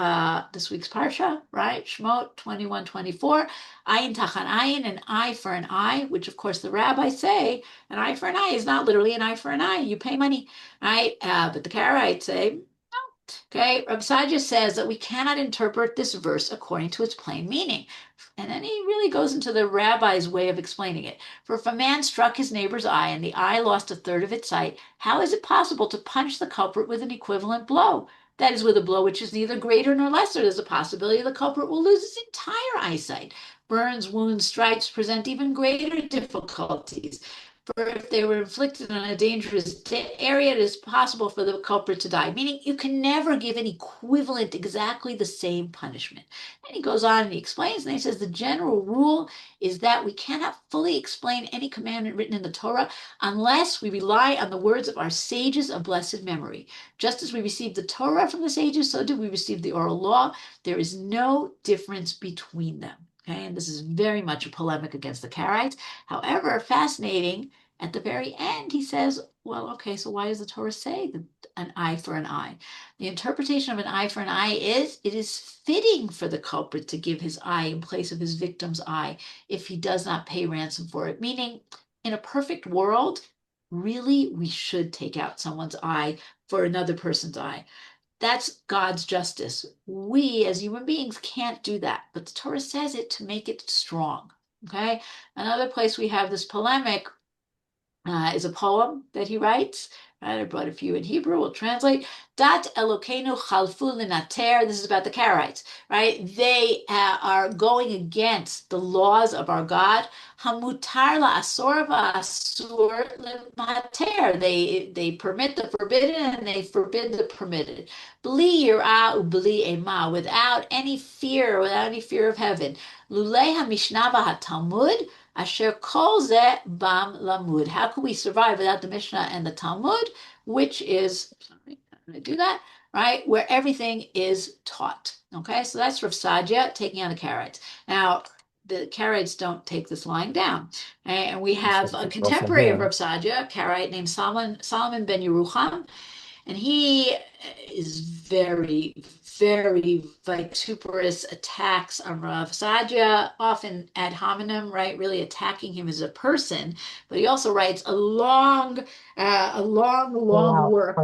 this week's Parsha, right? Shmot 21:24, ayin tachan ayin, an eye for an eye, which of course the rabbis say an eye for an eye is not literally an eye for an eye. You pay money, right? But the Karaites say, okay, Rabbi Saadia says that we cannot interpret this verse according to its plain meaning. And then he really goes into the rabbi's way of explaining it. For if a man struck his neighbor's eye and the eye lost a third of its sight, how is it possible to punish the culprit with an equivalent blow? That is, with a blow which is neither greater nor lesser. There's a possibility the culprit will lose his entire eyesight. Burns, wounds, stripes present even greater difficulties. For if they were inflicted on a dangerous area, it is possible for the culprit to die. Meaning, you can never give an equivalent, exactly the same punishment. And he goes on and he explains, and he says the general rule is that we cannot fully explain any commandment written in the Torah unless we rely on the words of our sages of blessed memory. Just as we received the Torah from the sages, so did we receive the oral law. There is no difference between them. Okay, and this is very much a polemic against the Karaites. However, fascinating, at the very end, he says, well, okay, so why does the Torah say that an eye for an eye? The interpretation of an eye for an eye is it is fitting for the culprit to give his eye in place of his victim's eye if he does not pay ransom for it. Meaning, in a perfect world, really, we should take out someone's eye for another person's eye. That's God's justice. We as human beings can't do that, but the Torah says it to make it strong. Okay. Another place we have this polemic is a poem that he writes. Right, I brought a few in Hebrew. We'll translate. Dat Elokeinu chalfu linater. This is about the Karaites, right? They are going against the laws of our God. Hamutar la'asor va'asur lemater. They permit the forbidden and they forbid the permitted. Bli yirah ubli ema, without any fear, without any fear of heaven. Lulei hamishnah v'hatalmud. Asher kol ze bam lamud. How can we survive without the Mishnah and the Talmud, which is, sorry, I'm going to do that, right? Where everything is taught. Okay, so that's Rav Sadia taking on the Karaites. Now, the Karaites don't take this lying down. And we have a contemporary of Rav Sadia, a Karaite named Solomon ben Yerucham, and he is very, very vituperous attacks on Rav Sadia, often ad hominem, right? Really attacking him as a person. But he also writes a long work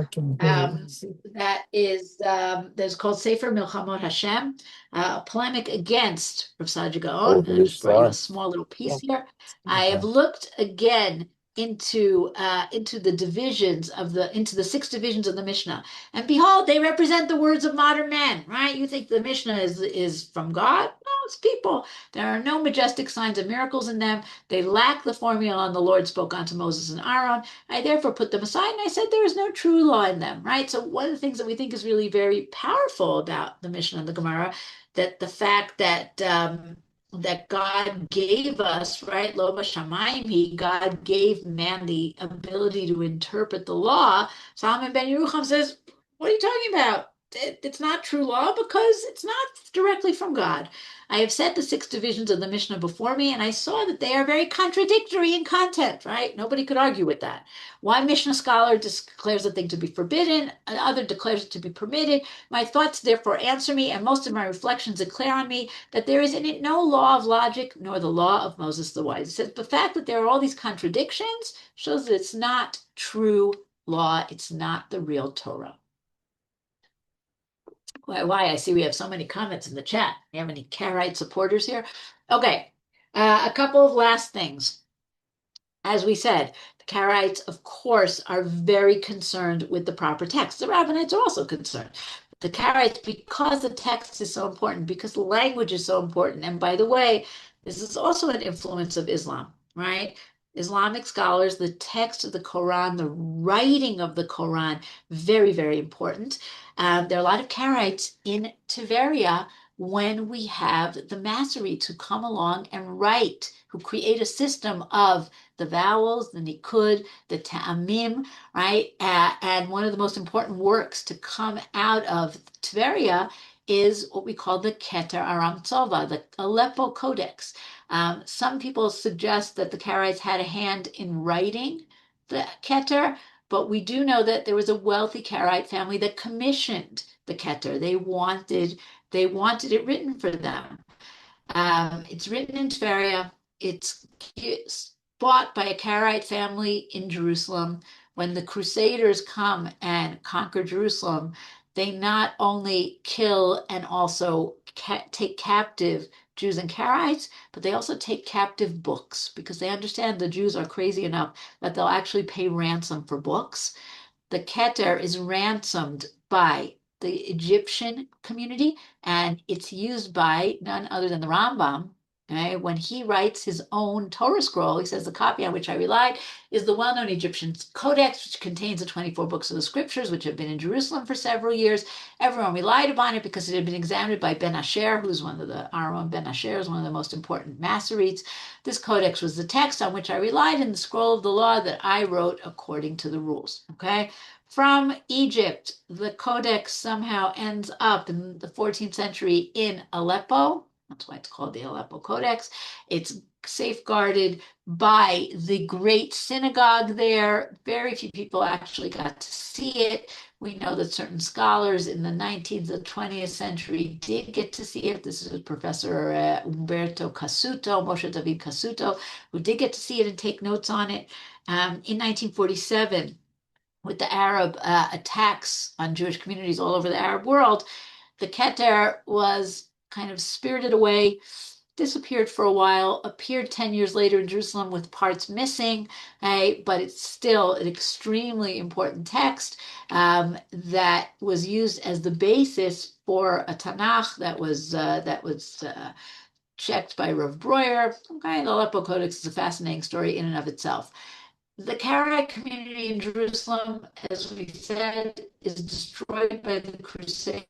that is that's called Sefer Milchamot Hashem, a polemic against Rav Sadia Gaon. I'll just bring you a small little piece here. I have looked again into the divisions of into the six divisions of the Mishnah. And behold, they represent the words of modern men, right? You think the Mishnah is from God? No, it's people. There are no majestic signs of miracles in them. They lack the formula and the Lord spoke unto Moses and Aaron. I therefore put them aside and I said there is no true law in them, right? So one of the things that we think is really very powerful about the Mishnah and the Gemara, that the fact that God gave us, right? Lo b'shamayim, God gave man the ability to interpret the law. Solomon ben Yerucham says, what are you talking about? It's not true law because it's not directly from God. I have set the six divisions of the Mishnah before me, and I saw that they are very contradictory in content, right? Nobody could argue with that. One Mishnah scholar declares a thing to be forbidden, another declares it to be permitted. My thoughts therefore answer me, and most of my reflections declare on me that there is in it no law of logic, nor the law of Moses the wise. It says the fact that there are all these contradictions shows that it's not true law. It's not the real Torah. Why? I see we have so many comments in the chat. You have any Karaite supporters here? Okay, a couple of last things. As we said, the Karaites, of course, are very concerned with the proper text. The Rabbinites are also concerned. The Karaites, because the text is so important, because the language is so important, and by the way, this is also an influence of Islam, right? Islamic scholars, the text of the Quran, the writing of the Quran, very, very important. There are a lot of Karaites in Tiberia when we have the Masoretes who come along and write, who create a system of the vowels, the nikud, the ta'amim, right? And one of the most important works to come out of Tveria is what we call the Keter Aram Tzova, the Aleppo Codex. Some people suggest that the Karaites had a hand in writing the Keter, but we do know that there was a wealthy Karaite family that commissioned the Keter. They wanted it written for them. It's written in Tveria. It's bought by a Karaite family in Jerusalem. When the Crusaders come and conquer Jerusalem, they not only kill and also take captive Jews and Karaites, but they also take captive books because they understand the Jews are crazy enough that they'll actually pay ransom for books. The Keter is ransomed by the Egyptian community, and it's used by none other than the Rambam. Okay? When he writes his own Torah scroll, he says the copy on which I relied is the well-known Egyptian codex, which contains the 24 books of the scriptures, which have been in Jerusalem for several years. Everyone relied upon it because it had been examined by Ben Asher, who's one of the Aaron Ben Asher is one of the most important Masoretes. This codex was the text on which I relied in the scroll of the law that I wrote according to the rules. Okay. From Egypt, the codex somehow ends up in the 14th century in Aleppo. That's why it's called the Aleppo Codex. It's safeguarded by the great synagogue there. Very few people actually got to see it. We know that certain scholars in the 19th and 20th century did get to see it. This is Professor Umberto Cassuto, Moshe David Cassuto, who did get to see it and take notes on it. In 1947, with the Arab attacks on Jewish communities all over the Arab world, the Keter was kind of spirited away, disappeared for a while, appeared 10 years later in Jerusalem with parts missing, but it's still an extremely important text that was used as the basis for a Tanakh that was checked by Rav Breuer. Okay, the Aleppo Codex is a fascinating story in and of itself. The Karaite community in Jerusalem, as we said, is destroyed by the Crusaders.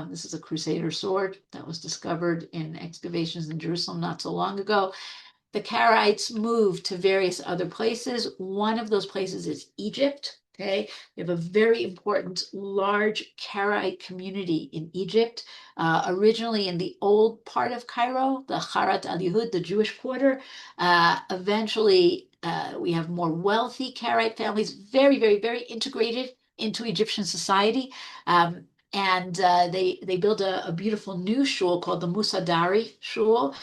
This is a Crusader sword that was discovered in excavations in Jerusalem not so long ago. The Karaites moved to various other places. One of those places is Egypt. Okay, we have a very important, large Karaite community in Egypt, originally in the old part of Cairo, the Harat al Yehud, the Jewish quarter. Eventually, we have more wealthy Karaite families, very, very, very integrated into Egyptian society. And they built a beautiful new shul called the Musadari Shul.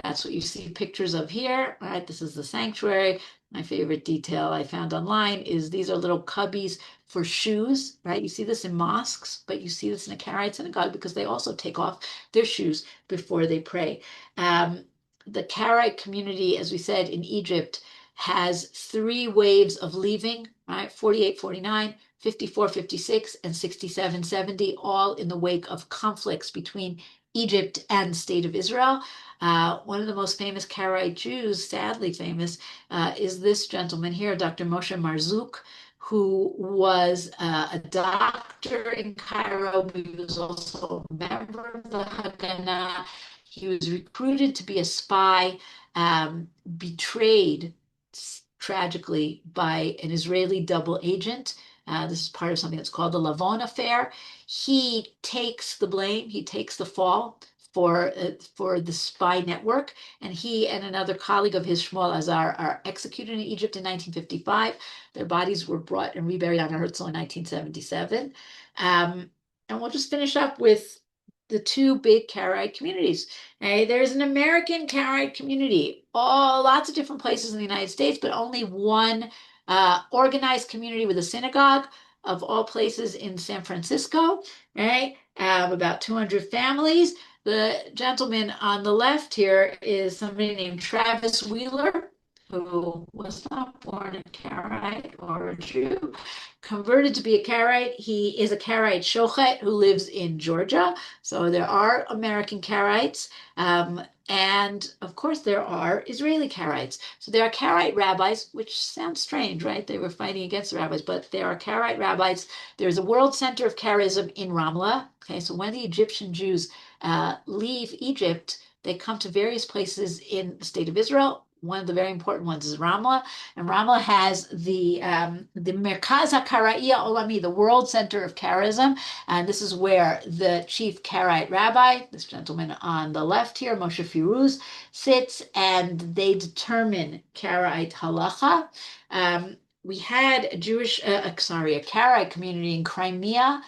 That's what you see pictures of here. All right, this is the sanctuary. My favorite detail I found online is these are little cubbies for shoes, right? You see this in mosques, but you see this in a Karaite synagogue because they also take off their shoes before they pray. Um, the Karaite community, as we said, in Egypt has three waves of leaving, right? 48, 49, 54, 56, and 67, 70, all in the wake of conflicts between Egypt and the state of Israel. One of the most famous Karaite Jews, sadly famous, is this gentleman here, Dr. Moshe Marzouk, who was a doctor in Cairo, but he was also a member of the Haganah. He was recruited to be a spy, betrayed tragically by an Israeli double agent. This is part of something that's called the Lavon affair. He takes the blame, he takes the fall for the spy network, and he and another colleague of his, Shmuel Azar, are executed in Egypt in 1955. Their bodies were brought and reburied on Herzl in 1977. And we'll just finish up with the two big Karaite communities. Okay, there's an American Karaite community, all lots of different places in the United States, but only one organized community with a synagogue of all places in San Francisco, right? About 200 families. The gentleman on the left here is somebody named Travis Wheeler, who was not born a Karaite or a Jew, converted to be a Karaite. He is a Karaite shochet who lives in Georgia. So there are American Karaites. And of course, there are Israeli Karaites. So there are Karaite rabbis, which sounds strange, right? They were fighting against the rabbis, but there are Karaite rabbis. There's a World Center of Karaism in Ramla. Okay, so when the Egyptian Jews leave Egypt, they come to various places in the state of Israel. One of the very important ones is Ramla, and Ramla has the Merkaz HaKaraia Olami, the World Center of Karaism, and this is where the chief Karaite rabbi, this gentleman on the left here, Moshe Firuz, sits, and they determine Karaite halacha. We had a a Karaite community in Crimea,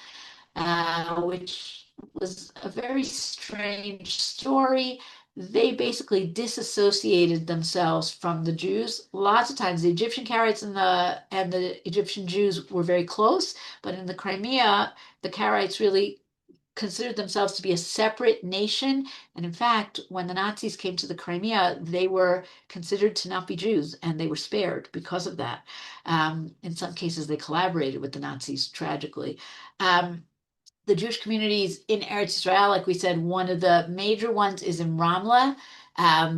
which was a very strange story. They basically disassociated themselves from the Jews. Lots of times, the Egyptian Karaites and the Egyptian Jews were very close, but in the Crimea, the Karaites really considered themselves to be a separate nation. And in fact, when the Nazis came to the Crimea, they were considered to not be Jews, and they were spared because of that. In some cases, they collaborated with the Nazis tragically. The Jewish communities in Eretz Israel, like we said, one of the major ones is in Ramla.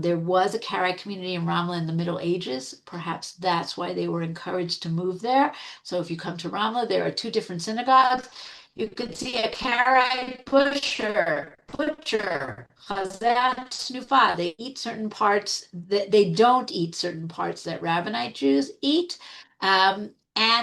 There was a Karaite community in Ramla in the Middle Ages. Perhaps that's why they were encouraged to move there. So if you come to Ramla, there are two different synagogues. You could see a Karaite butcher, chazat, snufa. They eat certain parts that they don't eat certain parts that Rabbinite Jews eat. And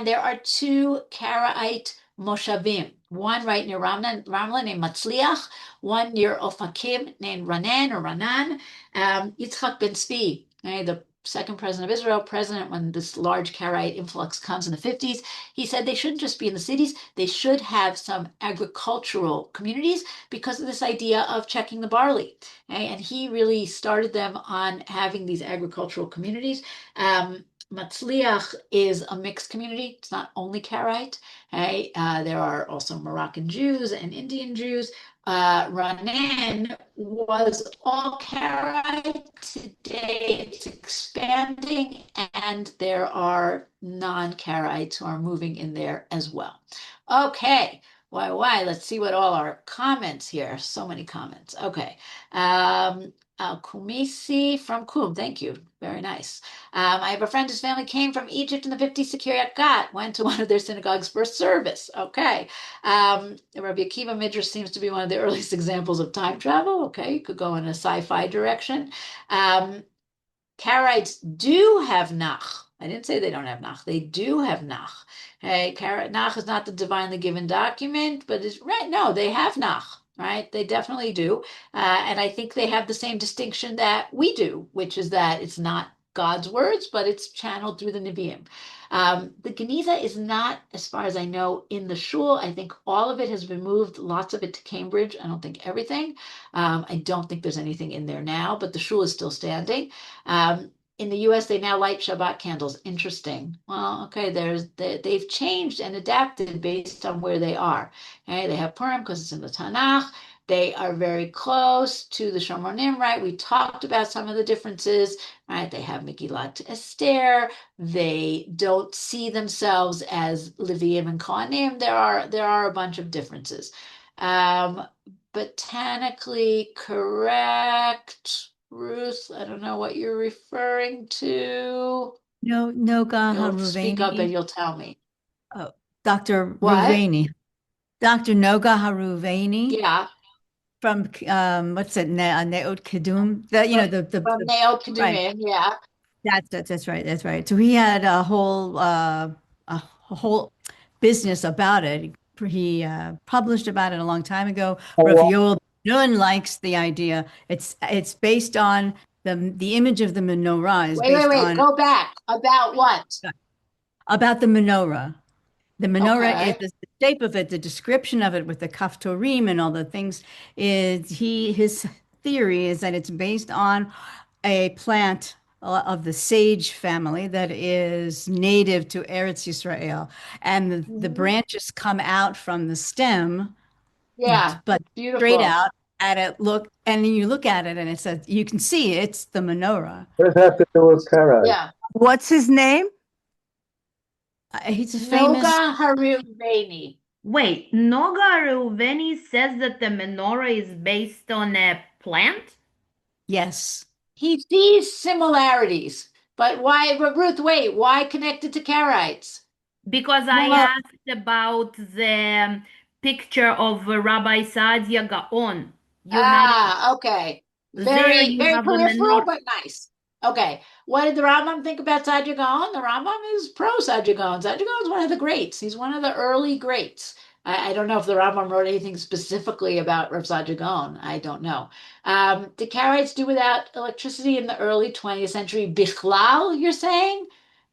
there are two Karaite moshavim, one right near Ramla named Matzliach, one near Ofakim named Ranan. Yitzchak ben Tzvi, right, the second president of Israel, president when this large Karaite influx comes in the 50s, he said they shouldn't just be in the cities, they should have some agricultural communities because of this idea of checking the barley. Okay? And he really started them on having these agricultural communities. Matzliach is a mixed community. It's not only Karaite. Hey, there are also Moroccan Jews and Indian Jews. Ranin was all Karaite. Today it's expanding, and there are non-Karaites who are moving in there as well. Okay, why? Let's see what all our comments here. So many comments. Okay. Kumisi from Kum. Thank you. Very nice. I have a friend whose family came from Egypt in the 50s to Kiryat Gat, went to one of their synagogues for service. Okay. Rabbi Akiva Midrash seems to be one of the earliest examples of time travel. Okay, you could go in a sci-fi direction. Um, Karaites do have Nach. I didn't say they don't have Nach. They do have Nach. Hey, Nach is not the divinely given document, but it's right. No, they have Nach. Right? They definitely do. And I think they have the same distinction that we do, which is that it's not God's words, but it's channeled through the Nevi'im. The Geniza is not, as far as I know, in the shul. I think all of it has been moved, lots of it to Cambridge. I don't think everything. I don't think there's anything in there now, but the shul is still standing. In the US, they now light Shabbat candles. Interesting. Well, okay, they've changed and adapted based on where they are. Okay, they have Purim because it's in the Tanakh. They are very close to the Shomonim, right? We talked about some of the differences, right? They have Megillat Esther. They don't see themselves as Leviim and Kohanim. There are a bunch of differences. Um, Botanically correct. Ruth, I don't know what you're referring to. No, Noga You'll speak up and Haruveni. you'll tell me. Oh, Dr. What? Ruveni. Dr. Noga Haruveni Yeah, from what's it, Neot Kedum? from, from Nail Right. Kedumin, yeah. That's right. That's right. So he had a whole business about it. He published about it a long time ago. Rav Yoel Nun likes the idea. It's based on the image of the menorah is Wait, based wait. on Go back. About what? about the menorah. The menorah is Okay. the shape of it, the description of it with the kaftorim and all the things is his theory is that it's based on a plant of the sage family that is native to Eretz Yisrael. And the Mhm. branches come out from the stem, Yeah, but it's straight beautiful. out at it look, and then you look at it and it says, you can see it's the menorah. What does that have to do with Karite? Yeah. What's his name? He's a famous, Noga Haruveni. Wait, Noga Reuveni says that the menorah is based on a plant? yes. He sees similarities. But why, but Ruth, wait, why connected to Karaites? Because I Well, asked about the picture of Rabbi Saadia Gaon. You have Okay. there Very, you very have a peripheral, menorah but nice. Okay. What did the Rambam think about Saadia Gaon? The Rambam is pro Saadia Gaon. Saadia Gaon is one of the greats. He's one of the early greats. I don't know if the Rambam wrote anything specifically about Rav Saadia Gaon. I don't know. Did Karaites do without electricity in the early 20th century? Bichlal, you're saying?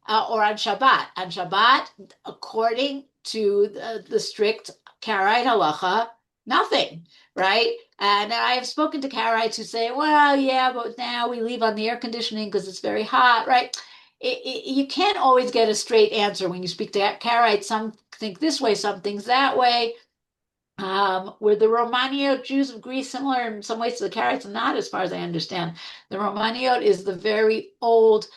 Or on Shabbat? On Shabbat, according to the strict Karaite halacha, nothing, right? And I have spoken to Karaites who say, well, yeah, but now we leave on the air conditioning because it's very hot, right? You can't always get a straight answer when you speak to Karaites. Some think this way, some things that way. Were the Romaniot Jews of Greece similar in some ways to the Karaites? Not as far as I understand. The Romaniot is the very old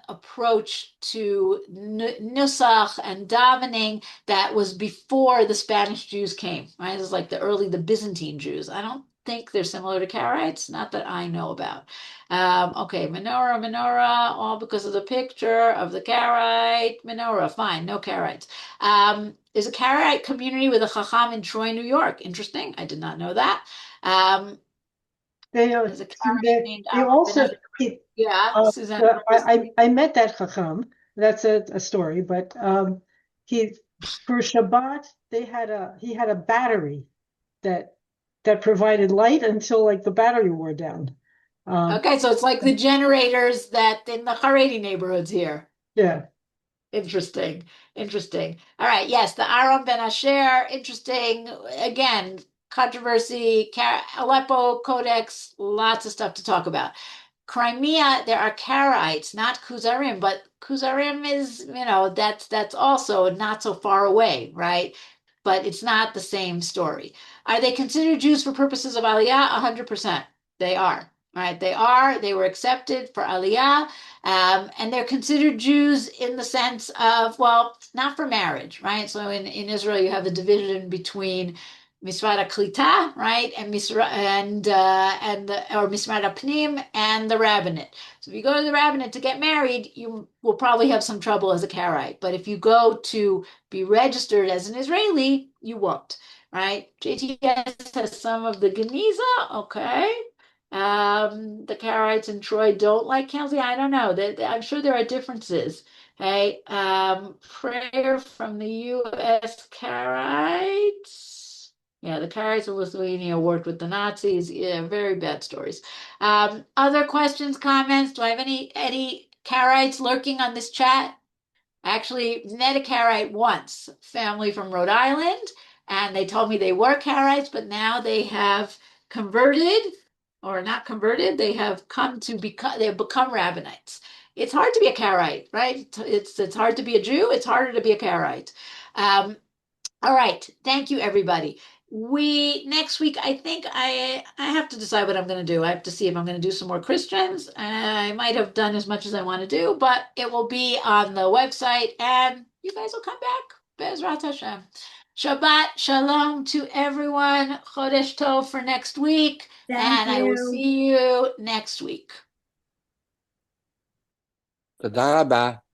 approach to nusach and davening that was before the Spanish Jews came. Right, it was like the Byzantine Jews. I don't think they're similar to Karaites, not that I know about. Okay, menorah, all because of the picture of the Karaite menorah. Fine, no Karaites. There's a Karaite community with a Chacham in Troy, New York. Interesting. I did not know that. Um, They there's a Karaite named they Aaron Ben also Azariah. Yeah, Suzanne. I met that Chacham. That's a story, but he for Shabbat he had a battery that provided light until like the battery wore down. Um, Okay, so it's like the generators that in the Haredi neighborhoods here. yeah, Interesting. Interesting. All right. Yes, the Aaron Ben Asher. Interesting. Again, controversy, Aleppo Codex, lots of stuff to talk about. Crimea, there are Karaites, not Kuzarim, but Kuzarim is, that's also not so far away, right? But it's not the same story. Are they considered Jews for purposes of Aliyah? 100%. They are. Right? They are. They were accepted for Aliyah, and they're considered Jews in the sense of, well, not for marriage, right? So in Israel, you have the division between Misrata Klita, right, and or Misrata Pnim and the rabbinate. So if you go to the rabbinate to get married, you will probably have some trouble as a Karaite. But if you go to be registered as an Israeli, you won't, right? JTS has some of the Geniza, okay. The Karaites in Troy don't like Kelsey. I don't know. I'm sure there are differences. Okay. Prayer from the U.S. Karaites. Yeah, the Karaites of Lithuania worked with the Nazis. Yeah, very bad stories. Other questions, comments? Do I have any Karaites lurking on this chat? I actually met a Karaite once, family from Rhode Island, and they told me they were Karaites, but now they have converted or not converted. They have they've become Rabbinites. It's hard to be a Karaite, right? It's hard to be a Jew. It's harder to be a Karaite. All right. Thank you, everybody. Next week, I think I have to decide what I'm going to do. I have to see if I'm going to do some more Christians. I might have done as much as I want to do, but it will be on the website and you guys will come back. Bezrat Hashem. Shabbat Shalom to everyone. Chodesh Tov for next week. Thank And I will you. see you next week. תודה רבה.